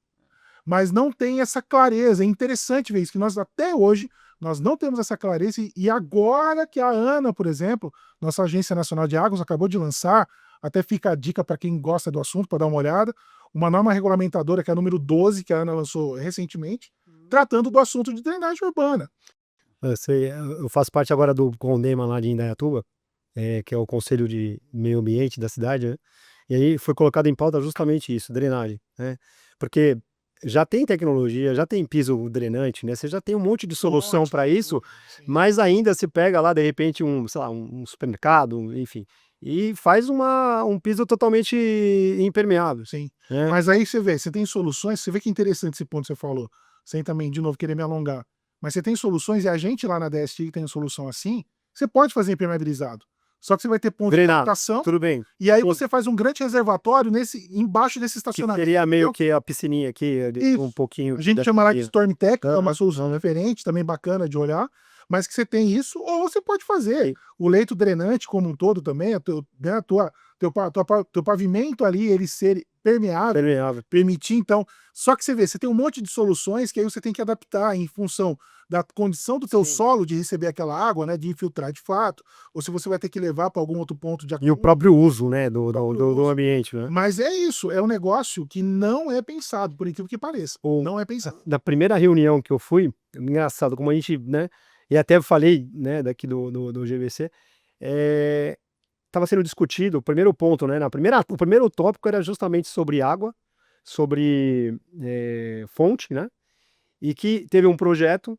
Mas não tem essa clareza. É interessante ver isso, que nós até hoje nós não temos essa clareza, e agora que a ANA, por exemplo, nossa Agência Nacional de Águas, acabou de lançar, até fica a dica para quem gosta do assunto, para dar uma olhada, uma norma regulamentadora, que é a número 12, que a ANA lançou recentemente, tratando do assunto de drenagem urbana. Eu faço parte agora do CONDEMA lá de Indaiatuba, que é o Conselho de Meio Ambiente da cidade, né? E aí foi colocado em pauta justamente isso, drenagem, né? Porque já tem tecnologia, já tem piso drenante, né? Você já tem um monte de solução para isso, mas ainda se pega lá, de repente, sei lá, um supermercado, enfim, e faz um piso totalmente impermeável. Sim. Né? Mas aí você tem soluções, você vê que interessante esse ponto que você falou, sem também, de novo, querer me alongar. Mas você tem soluções, e a gente lá na DST tem solução assim, você pode fazer impermeabilizado. Só que você vai ter ponto de captação, tudo bem. e aí você faz um grande reservatório embaixo desse Que estacionamento. seria meio que a piscininha aqui, um pouquinho. A gente chama lá de StormTech, que é uma solução diferente, também bacana de olhar, mas que você tem isso, ou você pode fazer o leito drenante como um todo também, teu pavimento ali, ele ser permeável, permitir, então, só que você tem um monte de soluções que aí você tem que adaptar em função da condição do teu solo de receber aquela água, né, de infiltrar de fato, ou se você vai ter que levar para algum outro ponto de E o próprio uso, né, do ambiente, né? Mas é isso, é um negócio que não é pensado, por incrível que pareça, não é pensado. Na primeira reunião que eu fui, engraçado, como a gente, né, e até falei, né, daqui do GBC, estava sendo discutido, o primeiro ponto, né, o primeiro tópico era justamente sobre água, sobre fonte, né, e que teve um projeto,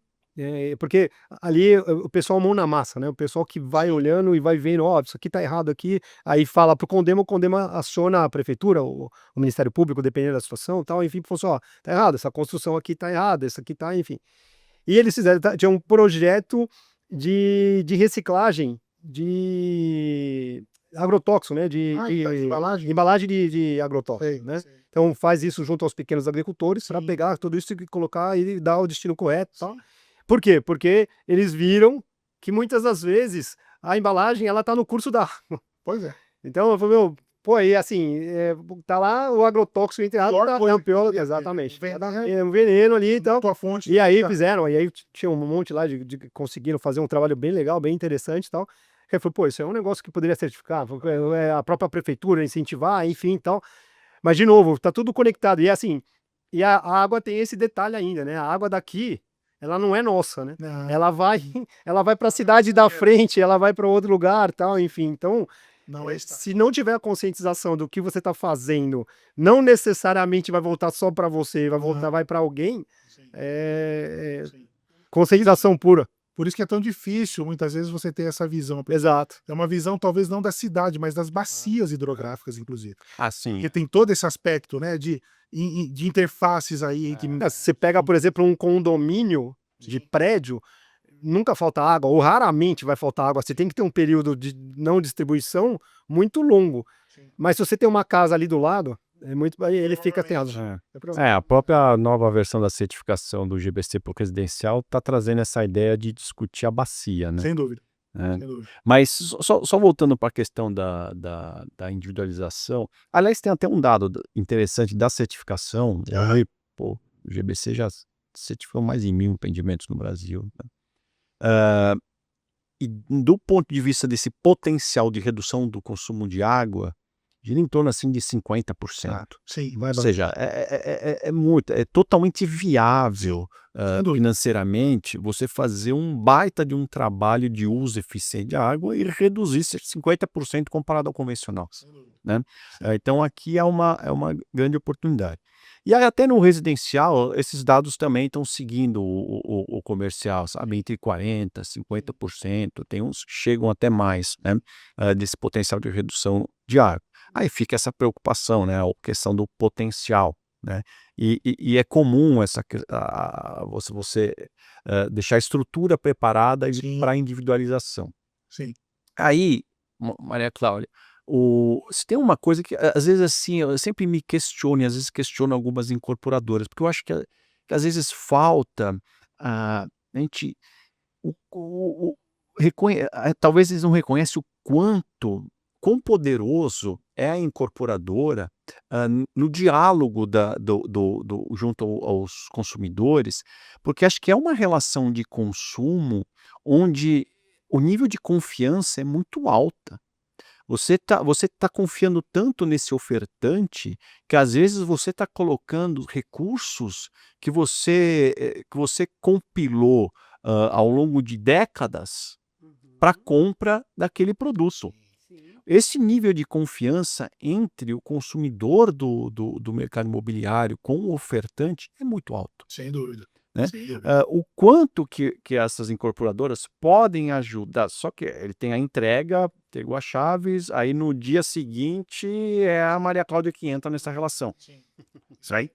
porque ali o pessoal mão na massa, né, o pessoal que vai olhando e vai vendo, isso aqui tá errado aqui, aí fala pro o CONDEMA aciona a prefeitura, o Ministério Público, dependendo da situação, tal, enfim, falou assim, tá errado, essa construção aqui tá errada, essa aqui tá, enfim. E eles tinha um projeto de reciclagem de agrotóxico, né? Embalagem de agrotóxico, né? Então faz isso junto aos pequenos agricultores para pegar tudo isso e colocar e dar o destino correto. Tal. Por quê? Porque eles viram que muitas das vezes a embalagem ela tá no curso da água. Pois é. Então eu falei, aí assim, tá lá o agrotóxico enterrado, é o pior, exatamente. É um veneno ali e tal. E aí fizeram, e aí tinha um monte lá conseguiram fazer um trabalho bem legal, bem interessante e tal. Aí falou, isso é um negócio que poderia certificar, a própria prefeitura incentivar, enfim e tal. Mas, de novo, tá tudo conectado. E assim, a água tem esse detalhe ainda, né? A água daqui, ela não é nossa, né? Ela vai para a cidade da frente, ela vai para outro lugar, tal, enfim. Então, se não tiver a conscientização do que você está fazendo, não necessariamente vai voltar só para você, vai para alguém. Conscientização pura. Por isso que é tão difícil, muitas vezes, você ter essa visão. Exato. É uma visão, talvez, não da cidade, mas das bacias hidrográficas, inclusive. Sim. Porque tem todo esse aspecto, né, de interfaces aí. Você pega, por exemplo, um condomínio de prédio, nunca falta água, ou raramente vai faltar água. Você tem que ter um período de não distribuição muito longo. Mas se você tem uma casa ali do lado, ele fica aterrado. A própria nova versão da certificação do GBC para o residencial está trazendo essa ideia de discutir a bacia, né? Sem dúvida. Mas só voltando para a questão da individualização, aliás, tem até um dado interessante da certificação. O GBC já certificou mais de 1000 empreendimentos no Brasil, né? Ah, e do ponto de vista desse potencial de redução do consumo de água, gira em torno assim de 50%. Sim, Ou seja, muito, é totalmente viável sem dúvida. financeiramente você fazer um baita de um trabalho de uso eficiente de água e reduzir 50% comparado ao convencional, Sem dúvida. né? Então aqui é uma grande oportunidade. E aí até no residencial, esses dados também estão seguindo o comercial, sabe? Entre 40%, 50%, tem uns que chegam até mais, né? Desse potencial de redução de água. Aí fica essa preocupação, né? A questão do potencial, né? E é comum você deixar a estrutura preparada Sim. para individualização. Sim. Aí, Maria Cláudia, se tem uma coisa que às vezes assim, eu sempre me questiono, e às vezes questiono algumas incorporadoras, porque eu acho que às vezes falta a gente talvez eles não reconhecem o quão poderoso é a incorporadora no diálogo junto aos consumidores, porque acho que é uma relação de consumo onde o nível de confiança é muito alta. Você tá confiando tanto nesse ofertante que às vezes você está colocando recursos que você compilou ao longo de décadas para compra daquele produto. Sim. Esse nível de confiança entre o consumidor do mercado imobiliário com o ofertante é muito alto, Sem dúvida. né? Sem dúvida. O quanto que essas incorporadoras podem ajudar, só que ele tem a entrega, pegou as chaves, aí no dia seguinte é a Maria Cláudia que entra nessa relação. Sim. Isso aí.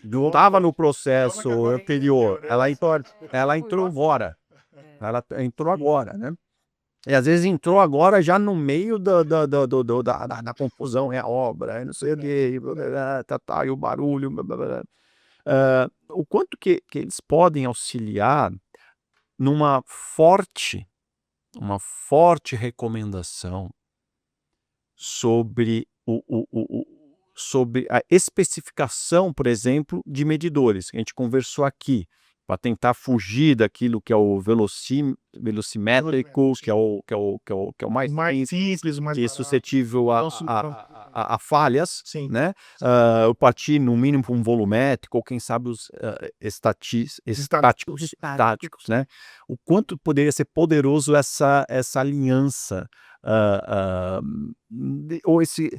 Não estava no processo agora anterior, entendeu, né? ela entrou agora, É. ela entrou agora, né? E às vezes entrou agora já no meio da confusão, é a obra, não sei o quê, e o barulho, blá, blá, blá. O quanto que eles podem auxiliar numa forte recomendação sobre sobre a especificação, por exemplo, de medidores, que a gente conversou aqui, para tentar fugir daquilo que é o velocimétrico, que é o mais Mais simples, mais que é barato. suscetível a falhas, Sim. né? Eu parti no mínimo para um volumétrico, ou quem sabe os estáticos, né? O quanto poderia ser poderoso essa aliança, ou esse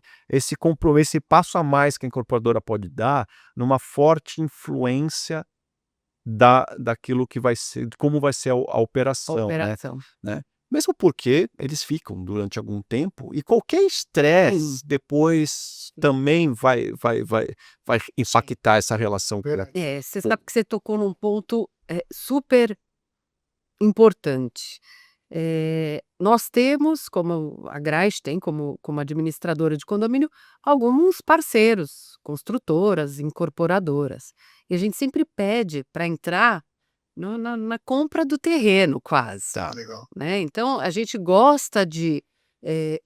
passo a mais que a incorporadora pode dar numa forte influência daquilo que vai ser, de como vai ser a operação, Operação. né? Mesmo porque eles ficam durante algum tempo e qualquer estresse depois também vai impactar essa relação. Verdade. Você sabe que você tocou num ponto super importante. Nós temos, como a Grace tem, como administradora de condomínio, alguns parceiros, construtoras, incorporadoras. E a gente sempre pede para entrar na compra do terreno, quase. Tá. Legal. Né? Então, a gente gosta de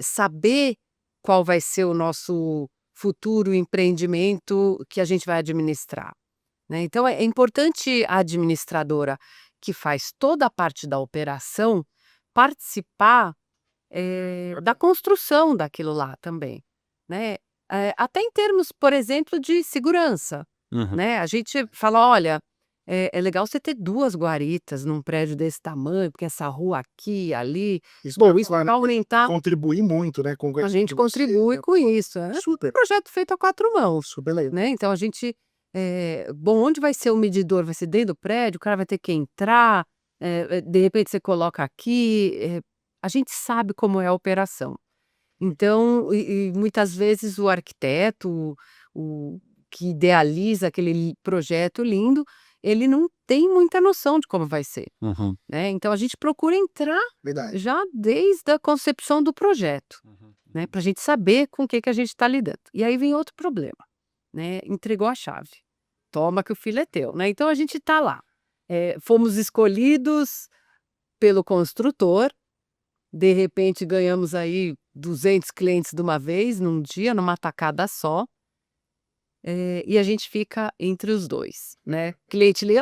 saber qual vai ser o nosso futuro empreendimento que a gente vai administrar. Né? Então, é importante a administradora que faz toda a parte da operação participar da construção daquilo lá também, né? Até em termos, por exemplo, de segurança, Uhum. né? A gente fala, olha, é legal você ter 2 guaritas num prédio desse tamanho, porque essa rua aqui, ali, Isso bom, vai isso vai aumentar, contribuir muito, né, com a gente contribui com isso, é um Super, projeto feito a 4 mãos, super legal. né? Então a gente, bom, onde vai ser o medidor? Vai ser dentro do prédio? O cara vai ter que entrar, de repente você coloca aqui, a gente sabe como é a operação. Então, e muitas vezes o arquiteto, o que idealiza aquele projeto lindo, ele não tem muita noção de como vai ser, Uhum. né? Então a gente procura entrar Verdade. já desde a concepção do projeto, né, para a gente saber com o que a gente está lidando. E aí vem outro problema, né? Entregou a chave, toma que o filho é teu, né? Então a gente está lá, fomos escolhidos pelo construtor, de repente ganhamos aí 200 clientes de uma vez, num dia, numa tacada só. e a gente fica entre os dois, né? O cliente liga,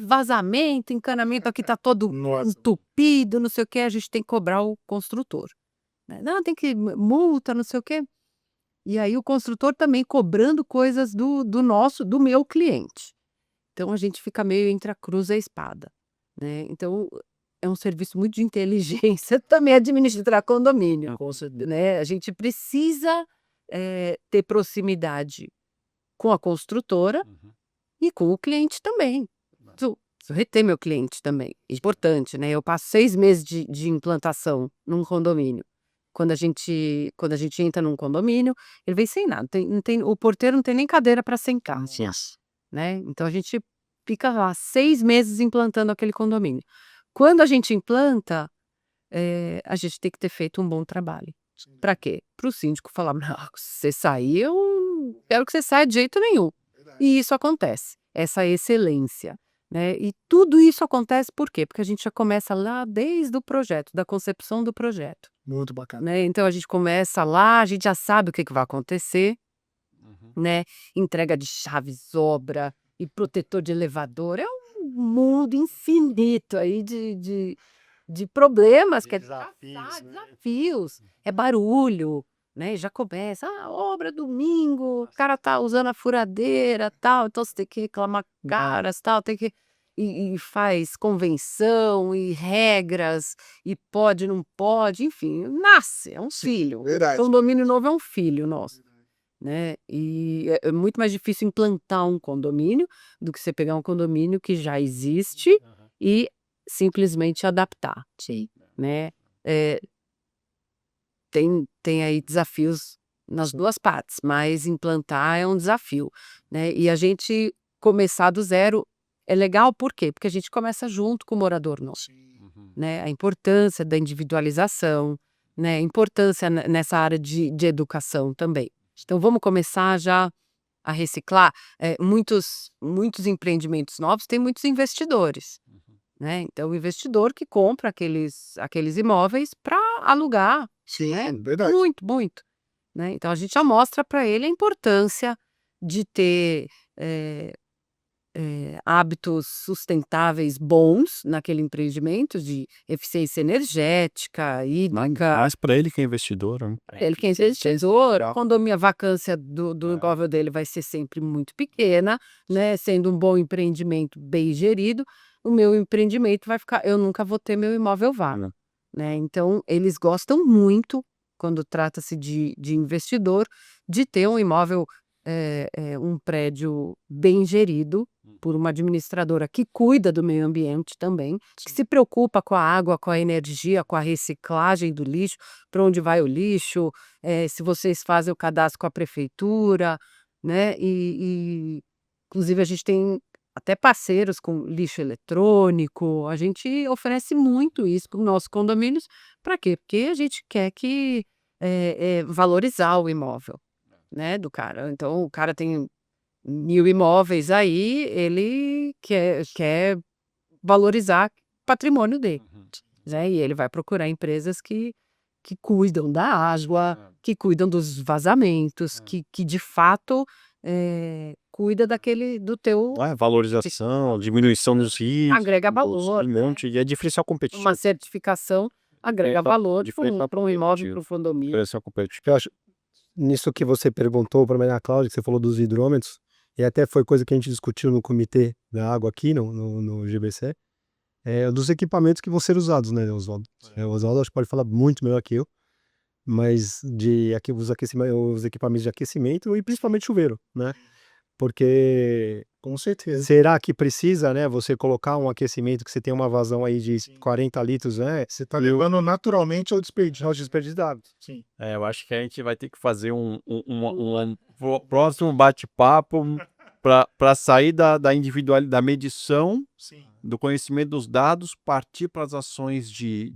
vazamento, encanamento, aqui tá todo Nossa. entupido, não sei o que, a gente tem que cobrar o construtor, né? Não, tem que multa, não sei o que. E aí o construtor também cobrando coisas do meu cliente. Então a gente fica meio entre a cruz e a espada, né? Então é um serviço muito de inteligência também administrar condomínio, Com certeza. né? A gente precisa ter proximidade com a construtora e com o cliente também. Preciso reter meu cliente também. É importante, né? Eu passo 6 meses de implantação num condomínio. Quando a gente entra num condomínio, ele vem sem nada. O porteiro não tem nem cadeira para sentar, né? Então a gente fica lá 6 meses implantando aquele condomínio. Quando a gente implanta, a gente tem que ter feito um bom trabalho. Para quê? Para o síndico falar: "Não, se você sair, eu não quero que você saia de jeito nenhum". E isso acontece, essa excelência, né? E tudo isso acontece por quê? Porque a gente já começa lá desde o projeto, da concepção do projeto, Muito bacana. né? Então a gente começa lá, a gente já sabe o que vai acontecer, né? Entrega de chaves, obra e protetor de elevador. É um mundo infinito aí de problemas, que é desafios, é barulho, né? Já começa, obra domingo, o cara tá usando a furadeira, tal, então você tem que reclamar caras, tal, tem que e faz convenção e regras e pode, não pode, enfim, nasce, é um filho. Verdade. Condomínio novo é um filho nosso, né? E é muito mais difícil implantar um condomínio do que você pegar um condomínio que já existe e simplesmente adaptar, né? Tem aí desafios nas 2 partes, mas implantar é um desafio, né? E a gente começar do zero é legal, por quê? Porque a gente começa junto com o morador novo, né? A importância da individualização, né? A importância nessa área de educação também. Então vamos começar já a reciclar. Muitos empreendimentos novos têm muitos investidores, né? Então o investidor que compra aqueles imóveis para alugar, né? Verdade. Muito, muito, né? Então a gente já mostra para ele a importância de ter hábitos sustentáveis bons naquele empreendimento, de eficiência energética, hídrica. Mas para ele que é investidor, né? Ele que é investidor, a vacância do imóvel dele vai ser sempre muito pequena, né? Sendo um bom empreendimento bem gerido, o meu empreendimento vai ficar. Eu nunca vou ter meu imóvel vago, né? Então, eles gostam muito, quando trata-se de investidor, de ter um imóvel, um prédio bem gerido por uma administradora que cuida do meio ambiente também, que se preocupa com a água, com a energia, com a reciclagem do lixo, para onde vai o lixo, se vocês fazem o cadastro com a prefeitura, né? Inclusive, a gente tem até parceiros com lixo eletrônico, a gente oferece muito isso para os nossos condomínios. Para quê? Porque a gente quer valorizar o imóvel, né, do cara. Então, o cara tem 1000 imóveis aí, ele quer valorizar o patrimônio dele, né? E ele vai procurar empresas que cuidam da água, que cuidam dos vazamentos, que de fato cuida do teu Valorização, diminuição dos riscos, agrega valor, um monte, e é diferencial competitivo. uma certificação agrega valor Diferencial para um imóvel, competitivo. para um condomínio. Diferencial competitivo. Eu acho, nisso que você perguntou para a Maria Cláudia, que você falou dos hidrômetros, e até foi coisa que a gente discutiu no comitê da água aqui, no GBC, dos equipamentos que vão ser usados, né, Oswaldo? O Oswaldo acho que pode falar muito melhor que eu, mas os equipamentos de aquecimento e principalmente chuveiro, né? Porque Com certeza. será que precisa, né, você colocar um aquecimento que você tem uma vazão aí de 40 litros, né? Você tá levando naturalmente ao desperdício. Ao desperdício de água. Sim. Eu acho que a gente vai ter que fazer um próximo bate-papo para sair da individualidade, da medição, Sim. do conhecimento dos dados, partir para as ações de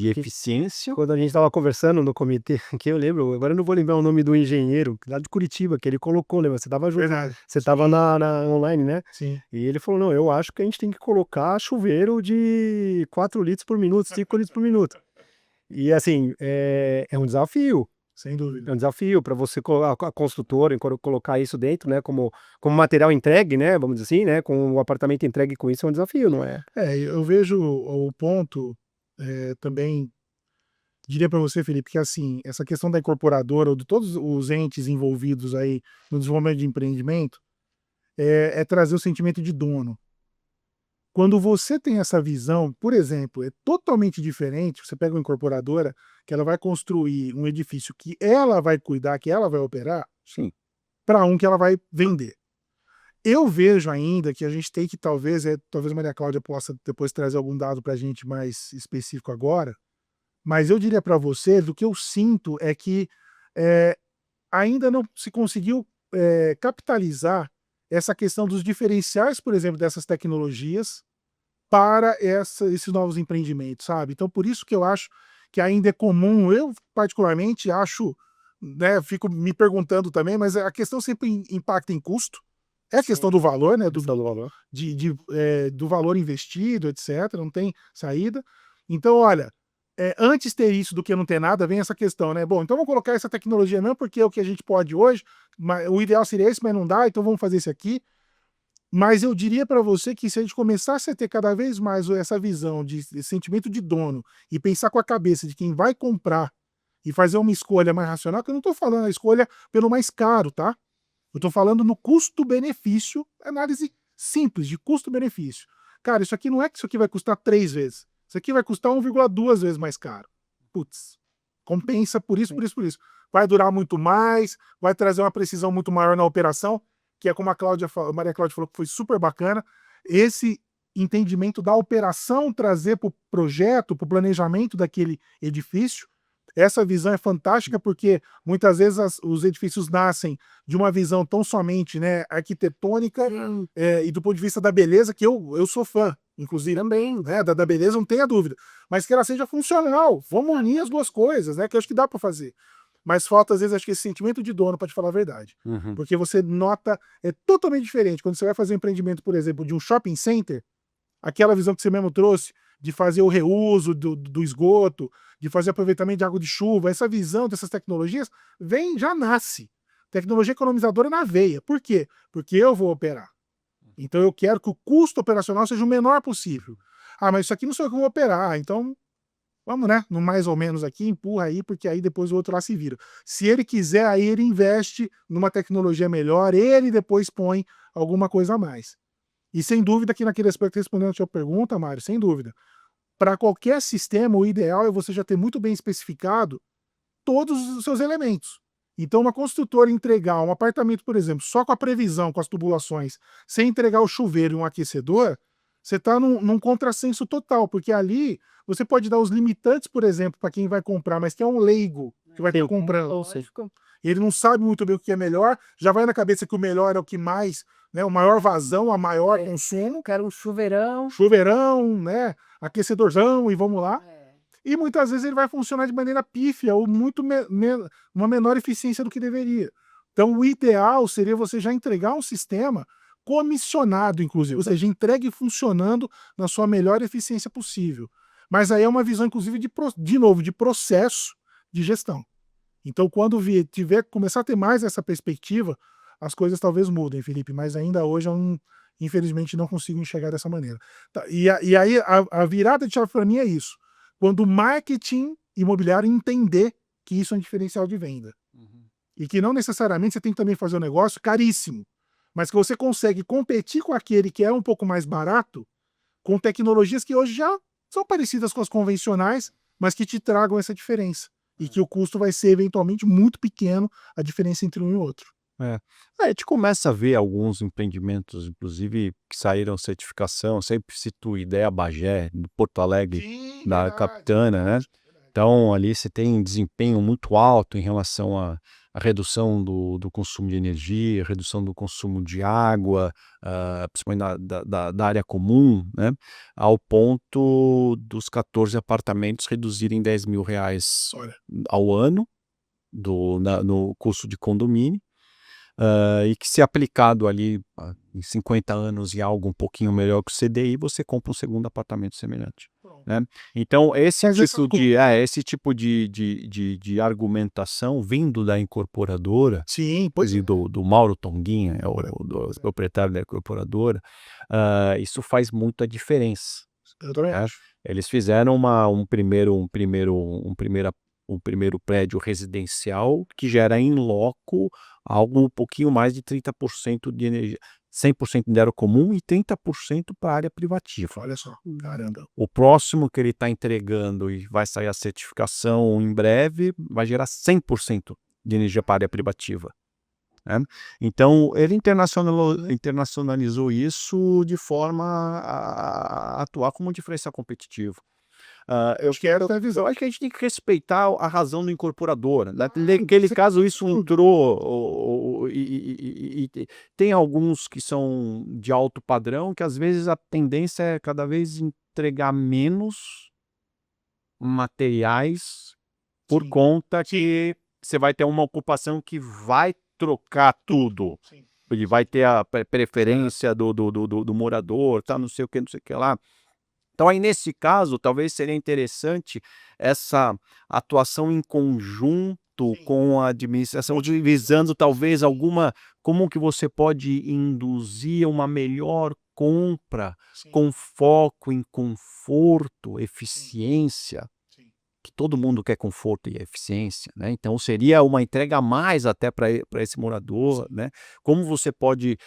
eficiência. Quando a gente estava conversando no comitê, que eu lembro, agora eu não vou lembrar o nome do engenheiro, lá de Curitiba, que ele colocou, lembra? Você estava junto, Verdade. você estava na online, né? Sim. E ele falou, não, eu acho que a gente tem que colocar chuveiro de 4 litros por minuto, 5 litros por minuto. E assim, é um desafio, Sem dúvida. É um desafio para você, a construtora, colocar isso dentro, né, como material entregue, né, vamos dizer assim, né, com o apartamento entregue com isso é um desafio, não é? Eu vejo o ponto, também diria para você, Felipe, que assim, essa questão da incorporadora ou de todos os entes envolvidos aí no desenvolvimento de empreendimento, é trazer o sentimento de dono. Quando você tem essa visão, por exemplo, é totalmente diferente, você pega uma incorporadora que ela vai construir um edifício que ela vai cuidar, que ela vai operar, Sim. para um que ela vai vender. Eu vejo ainda que a gente tem que talvez a Maria Cláudia possa depois trazer algum dado para a gente mais específico agora, mas eu diria para você, do que eu sinto é que eh, ainda não se conseguiu capitalizar essa questão dos diferenciais, por exemplo, dessas tecnologias para esses novos empreendimentos, sabe? Então, por isso que eu acho que ainda é comum, eu particularmente acho, né, fico me perguntando também, mas a questão sempre impacta em custo, é a questão do valor, né, Questão do valor. do valor investido, etc., não tem saída. Então, olha, antes ter isso do que não ter nada, vem essa questão, né? Bom, então vamos colocar essa tecnologia mesmo, porque é o que a gente pode hoje, o ideal seria esse, mas não dá, então vamos fazer esse aqui. Mas eu diria para você que se a gente começasse a ter cada vez mais essa visão de sentimento de dono e pensar com a cabeça de quem vai comprar e fazer uma escolha mais racional, que eu não estou falando a escolha pelo mais caro, tá? Eu estou falando no custo-benefício, análise simples de custo-benefício. Cara, isso aqui não é que isso aqui vai custar 3 vezes. Isso aqui vai custar 1,2 vezes mais caro. Putz, compensa por isso, por isso, por isso. Vai durar muito mais, vai trazer uma precisão muito maior na operação, que é como a Maria Cláudia falou, que foi super bacana. Esse entendimento da operação trazer para o projeto, para o planejamento daquele edifício. Essa visão é fantástica porque muitas vezes os edifícios nascem de uma visão tão somente, né, arquitetônica e do ponto de vista da beleza, que eu sou fã, inclusive, também, né, da beleza, não tenha dúvida, mas que ela seja funcional. Vamos unir as duas coisas, né, que eu acho que dá para fazer. Mas falta, às vezes, acho que esse sentimento de dono, para te falar a verdade. Uhum. Porque você nota, é totalmente diferente. Quando você vai fazer um empreendimento, por exemplo, de um shopping center, aquela visão que você mesmo trouxe, de fazer o reuso do esgoto, de fazer aproveitamento de água de chuva, essa visão dessas tecnologias já nasce. Tecnologia economizadora na veia. Por quê? Porque eu vou operar. Então eu quero que o custo operacional seja o menor possível. Ah, mas isso aqui não sou eu que vou operar, então vamos, né, no mais ou menos aqui, empurra aí, porque aí depois o outro lá se vira. Se ele quiser, aí ele investe numa tecnologia melhor, ele depois põe alguma coisa a mais. E sem dúvida que naquele aspecto, respondendo a sua pergunta, Mário, sem dúvida, para qualquer sistema, o ideal é você já ter muito bem especificado todos os seus elementos. Então, uma construtora entregar um apartamento, por exemplo, só com a previsão, com as tubulações, sem entregar o chuveiro e um aquecedor, você está num contrassenso total, porque ali você pode dar os limitantes, por exemplo, para quem vai comprar, mas que é um leigo que vai estar comprando. Ele não sabe muito bem o que é melhor, já vai na cabeça que o melhor é o que mais, né, o maior vazão, a maior consumo. Quero um chuveirão. Chuveirão, né, aquecedorzão e vamos lá. E muitas vezes ele vai funcionar de maneira pífia ou muito uma menor eficiência do que deveria. Então o ideal seria você já entregar um sistema comissionado, inclusive, ou seja, entregue funcionando na sua melhor eficiência possível. Mas aí é uma visão, inclusive, de novo, de processo de gestão. Então, quando começar a ter mais essa perspectiva, as coisas talvez mudem, Felipe, mas ainda hoje eu, infelizmente, não consigo enxergar dessa maneira. Tá, e aí a virada de chave para mim é isso. Quando o marketing imobiliário entender que isso é um diferencial de venda. E que não necessariamente você tem que também fazer um negócio caríssimo, mas que você consegue competir com aquele que é um pouco mais barato, com tecnologias que hoje já são parecidas com as convencionais, mas que te tragam essa diferença. E que o custo vai ser eventualmente muito pequeno, a diferença entre um e outro. A gente começa a ver alguns empreendimentos, inclusive, que saíram certificação. Sempre cito Ideia Bagé, do Porto Alegre, Sim, da verdade, Capitana, né? verdade. Então, ali você tem desempenho muito alto em relação à redução do consumo de energia, redução do consumo de água, principalmente da área comum, né? Ao ponto dos 14 apartamentos reduzirem R$ 10.000 Olha, ao ano no custo de condomínio. E que, se aplicado ali em 50 anos e algo um pouquinho melhor que o CDI, você compra um segundo apartamento semelhante. pronto. né? Então esse Mas essas tipo esse tipo de argumentação vindo da incorporadora, Sim, pois é. do Mauro Tonguinha, é o proprietário da incorporadora, isso faz muita diferença, Eu também né? acho. Eles fizeram um primeiro prédio residencial que gera em loco algo um pouquinho mais de 30% de energia, 100% de área comum e 30% para a área privativa. Olha só, caramba. O próximo que ele está entregando e vai sair a certificação em breve, vai gerar 100% de energia para a área privativa, né? Então, ele internacionalizou isso de forma a atuar como um diferencial competitivo. Acho que essa é a visão. Eu acho que a gente tem que respeitar a razão do incorporador. Claro, Naquele sem caso, isso dúvida. entrou, e tem alguns que são de alto padrão, que às vezes a tendência é cada vez entregar menos materiais por Sim, conta que você vai ter uma ocupação que vai trocar tudo. sim. Ele vai ter a preferência do morador, tá, não sei o que lá. Então aí nesse caso, talvez seria interessante essa atuação em conjunto Sim. com a administração, visando talvez alguma como que você pode induzir uma melhor compra Sim, com foco em conforto, eficiência, sim. que todo mundo quer conforto e eficiência, né? Então seria uma entrega a mais até para esse morador, né? Como você pode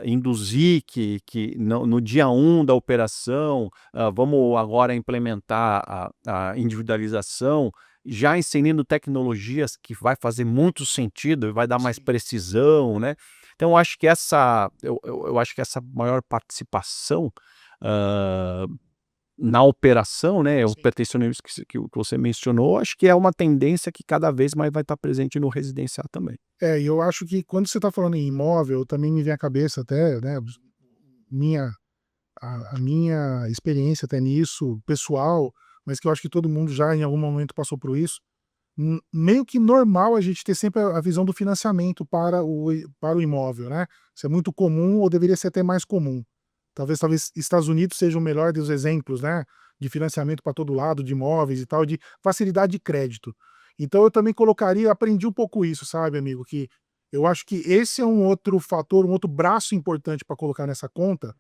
induzir que no dia 1 da operação, vamos agora implementar a individualização, já inserindo tecnologias que vai fazer muito sentido e vai dar mais Sim. precisão, né? Então eu acho que eu acho que essa maior participação na operação, né, os Sim. pertencioneiros que você mencionou, acho que é uma tendência que cada vez mais vai estar presente no residencial também. E eu acho que quando você está falando em imóvel, também me vem à cabeça até, né, minha, a minha experiência até nisso, pessoal, mas que eu acho que todo mundo já em algum momento passou por isso. Meio que normal a gente ter sempre a visão do financiamento para o imóvel, né? Isso é muito comum ou deveria ser até mais comum. Talvez Estados Unidos seja o melhor dos exemplos, né? De financiamento para todo lado, de imóveis e tal, de facilidade de crédito. Então eu também colocaria, aprendi um pouco isso, sabe, amigo? Que eu acho que esse é um outro fator, um outro braço importante para colocar nessa conta,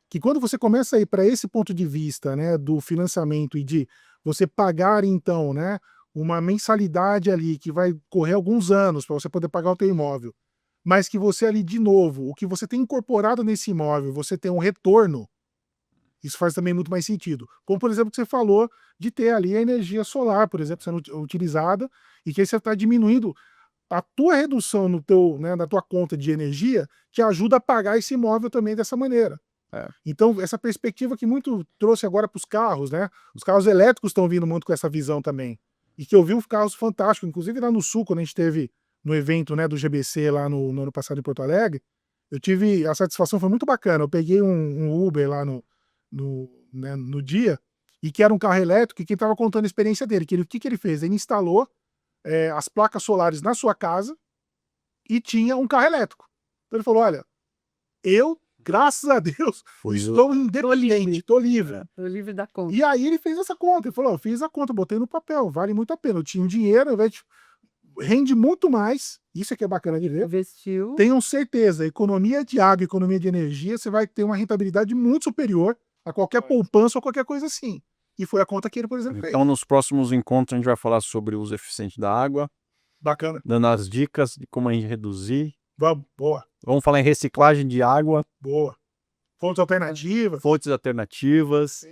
que quando você começa a ir para esse ponto de vista, né, do financiamento e de você pagar então, né, uma mensalidade ali que vai correr alguns anos para você poder pagar o teu imóvel, mas que você ali de novo, o que você tem incorporado nesse imóvel, você tem um retorno, isso faz também muito mais sentido. Como por exemplo que você falou de ter ali a energia solar, por exemplo, sendo utilizada e que aí você está diminuindo a tua redução no teu, né, na tua conta de energia, que ajuda a pagar esse imóvel também dessa maneira. Então, essa perspectiva que muito trouxe agora para os carros, né? Os carros elétricos estão vindo muito com essa visão também. E que eu vi uns carros fantásticos, inclusive lá no Sul, quando a gente teve no evento, né, do GBC lá no ano passado em Porto Alegre, eu tive, a satisfação foi muito bacana. Eu peguei um Uber lá né, no dia, e que era um carro elétrico, e quem estava contando a experiência dele, que o que ele fez? Ele instalou as placas solares na sua casa e tinha um carro elétrico. Então ele falou: olha, eu, graças a Deus, estou independente, estou livre. Tô livre da conta. E aí ele fez essa conta, ele falou: eu fiz a conta, botei no papel, vale muito a pena. Eu tinha um dinheiro, ao invés de rende muito mais, isso é que é bacana de ver. Investiu. Tenham certeza, economia de água, economia de energia, você vai ter uma rentabilidade muito superior a qualquer poupança ou qualquer coisa assim. E foi a conta que ele, por exemplo, fez. Então nos próximos encontros a gente vai falar sobre o uso eficiente da água, Bacana. dando as dicas de como a gente reduzir. Vamos, boa, Vamos falar em reciclagem de água, boa. Fontes alternativas. fontes alternativas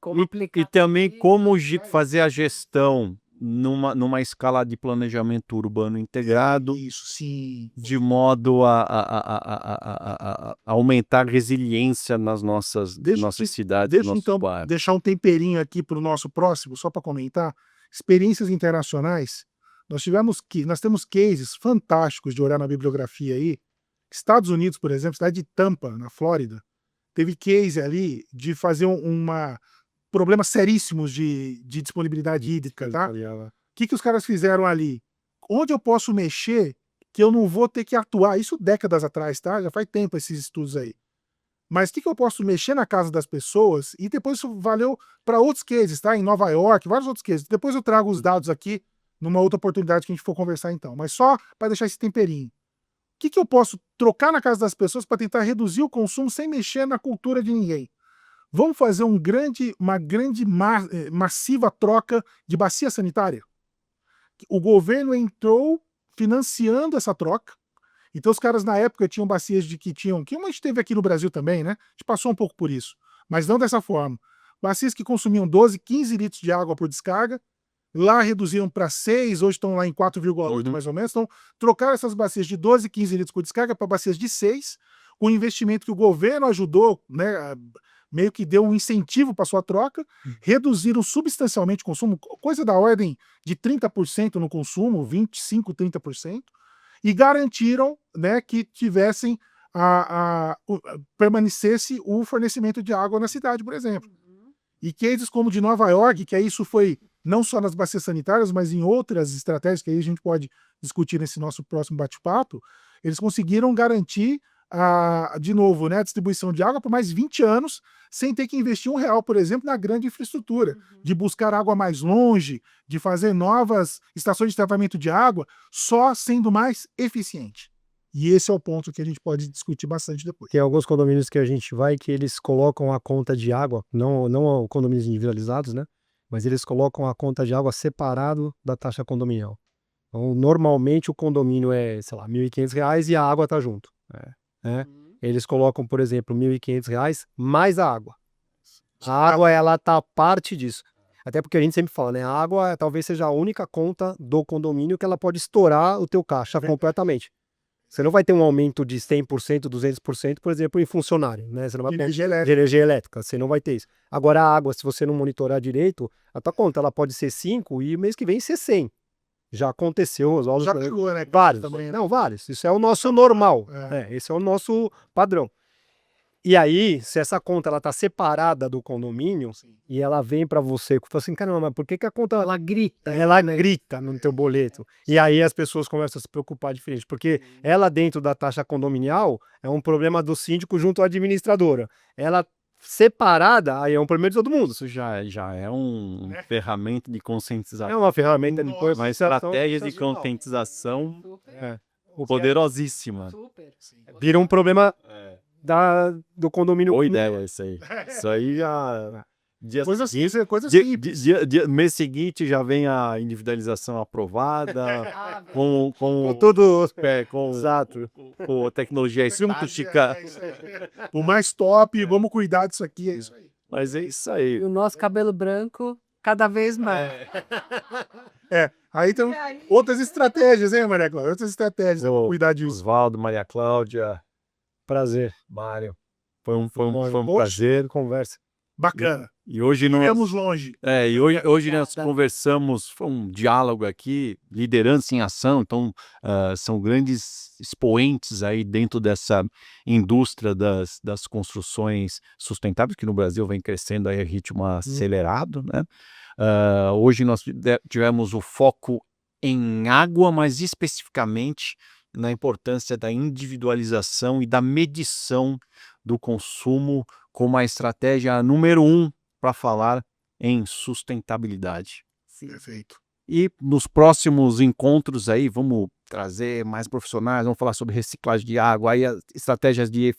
Como e aplicar também tudo como isso. fazer a gestão numa escala de planejamento urbano integrado, Isso, sim. de modo a aumentar a resiliência nas nossas cidades, nos Deixa nossos então bairros. deixar um temperinho aqui para o nosso próximo, só para comentar. Experiências internacionais. Nós temos cases fantásticos de olhar na bibliografia aí. Estados Unidos, por exemplo, cidade de Tampa, na Flórida, teve case ali de fazer problemas seríssimos de disponibilidade hídrica, tá? O que os caras fizeram ali? Onde eu posso mexer que eu não vou ter que atuar? Isso décadas atrás, tá? Já faz tempo esses estudos aí. Mas o que eu posso mexer na casa das pessoas? E depois isso valeu para outros cases, tá? Em Nova York, vários outros cases. Depois eu trago os dados aqui numa outra oportunidade que a gente for conversar então. Mas só para deixar esse temperinho. O que eu posso trocar na casa das pessoas para tentar reduzir o consumo sem mexer na cultura de ninguém? Vamos fazer uma grande massiva troca de bacia sanitária? O governo entrou financiando essa troca. Então os caras na época tinham bacias que a gente teve aqui no Brasil também, né? A gente passou um pouco por isso, mas não dessa forma. Bacias que consumiam 12, 15 litros de água por descarga, lá reduziram para 6, hoje estão lá em 4,8 mais ou menos. Então trocaram essas bacias de 12, 15 litros por descarga para bacias de 6, com um investimento que o governo ajudou, né? Meio que deu um incentivo para sua troca, reduziram substancialmente o consumo, coisa da ordem de 30% no consumo, 25%, 30%, e garantiram, né, que tivessem permanecesse o fornecimento de água na cidade, por exemplo. E cases como de Nova York, que aí isso foi não só nas bacias sanitárias, mas em outras estratégias que aí a gente pode discutir nesse nosso próximo bate-papo, eles conseguiram garantir de novo, né, a distribuição de água por mais 20 anos, sem ter que investir R$1, por exemplo, na grande infraestrutura, de buscar água mais longe, de fazer novas estações de tratamento de água, só sendo mais eficiente. E esse é o ponto que a gente pode discutir bastante depois. Tem alguns condomínios que a gente vai que eles colocam a conta de água, não condomínios individualizados, né? Mas eles colocam a conta de água separado da taxa condominial. Então, normalmente o condomínio é, sei lá, R$1.500 e a água tá junto. Né? Eles colocam, por exemplo, R$1.500 mais a água. A água, ela tá parte disso. Até porque a gente sempre fala, né? A água talvez seja a única conta do condomínio que ela pode estourar o teu caixa completamente. Você não vai ter um aumento de 100%, 200%, por exemplo, em funcionário, né? Você não vai ter de energia elétrica, você não vai ter isso. Agora a água, se você não monitorar direito, a tua conta ela pode ser 5 e mês que vem ser 100. Já aconteceu, já pegou, né? Vários. Também, né? Não, vários. Isso é o nosso normal. Esse é o nosso padrão. E aí, se essa conta ela tá separada do condomínio e ela vem para você, fala assim, caramba, mas por que a conta Ela grita. ela grita no teu boleto? E aí as pessoas começam a se preocupar diferente, porque ela dentro da taxa condominial é um problema do síndico junto à administradora. Ela separada, aí é um problema de todo mundo. Isso já é uma ferramenta de conscientização. É uma ferramenta de Uma estratégia de conscientização poderosíssima. Vira um problema do condomínio. Boa ideia isso aí. Isso aí já... Coisa simples. Mês seguinte já vem a individualização aprovada, com tudo exato, com tecnologia sofisticada. O mais top, vamos cuidar disso aqui, é isso aí. Mas é isso aí. E o nosso cabelo branco cada vez mais. Aí tem outras estratégias, hein, Maria Cláudia? Outras estratégias pra cuidar disso. Osvaldo, Maria Cláudia, prazer. Mário. Foi um prazer. Conversa. Bacana. E hoje nós Viemos longe. E hoje nós conversamos, foi um diálogo aqui, liderança em ação, então são grandes expoentes aí dentro dessa indústria das construções sustentáveis, que no Brasil vem crescendo aí a ritmo acelerado, né? Hoje nós tivemos o foco em água, mas especificamente na importância da individualização e da medição do consumo como a estratégia número 1 para falar em sustentabilidade. Sim. Perfeito. E nos próximos encontros aí, vamos trazer mais profissionais, vamos falar sobre reciclagem de água, aí as estratégias de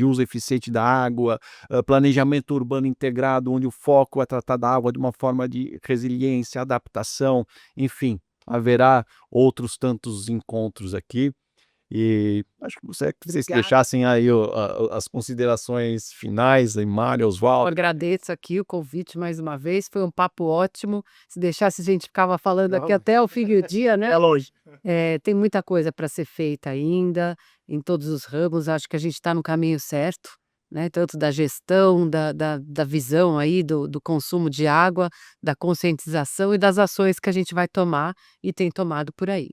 uso eficiente da água, planejamento urbano integrado, onde o foco é tratar da água de uma forma de resiliência, adaptação, enfim, haverá outros tantos encontros aqui. E acho que vocês deixassem aí as considerações finais, aí, Mário, Osvaldo. Eu agradeço aqui o convite mais uma vez, foi um papo ótimo. Se deixasse, a gente ficava falando aqui até o fim do dia, né? É longe. Tem muita coisa para ser feita ainda, em todos os ramos. Acho que a gente está no caminho certo, né? Tanto da gestão, da visão aí do consumo de água, da conscientização e das ações que a gente vai tomar e tem tomado por aí.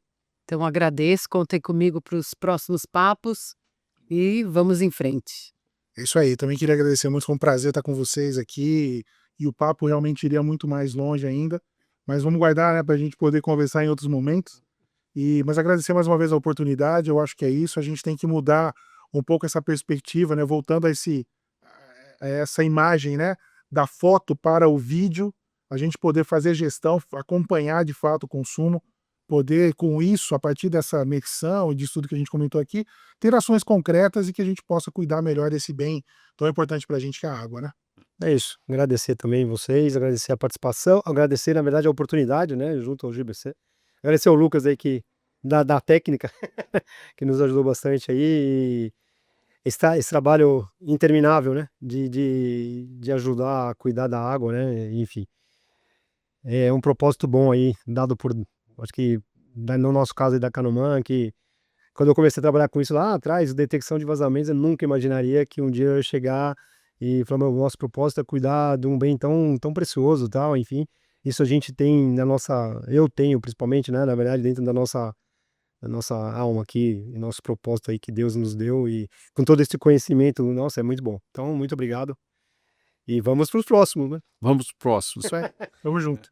Então, agradeço, contem comigo para os próximos papos e vamos em frente. É isso aí, também queria agradecer muito, foi um prazer estar com vocês aqui e o papo realmente iria muito mais longe ainda, mas vamos guardar, né, para a gente poder conversar em outros momentos. Mas agradecer mais uma vez a oportunidade, eu acho que é isso, a gente tem que mudar um pouco essa perspectiva, né, voltando a essa imagem, né, da foto para o vídeo, a gente poder fazer gestão, acompanhar de fato o consumo, poder com isso, a partir dessa medição e disso tudo que a gente comentou aqui, ter ações concretas e que a gente possa cuidar melhor desse bem tão importante para a gente que é a água, né. É isso, agradecer também vocês, agradecer a participação, agradecer na verdade a oportunidade, né, junto ao GBC. Agradecer ao Lucas aí que da técnica, que nos ajudou bastante aí, e esse trabalho interminável, né, de ajudar a cuidar da água, né, enfim. É um propósito bom aí, dado por, acho que, no nosso caso aí da Canuman, que quando eu comecei a trabalhar com isso lá atrás, detecção de vazamentos, eu nunca imaginaria que um dia eu ia chegar e falar: "Meu, nosso propósito é cuidar de um bem tão precioso", tal, enfim. Isso a gente tem na nossa, eu tenho principalmente, né, na verdade, dentro da nossa alma aqui, e nosso propósito aí que Deus nos deu, e com todo esse conhecimento, nossa, é muito bom. Então, muito obrigado e vamos para os próximos, né. Vamos para o próximo. Isso é, tamo junto.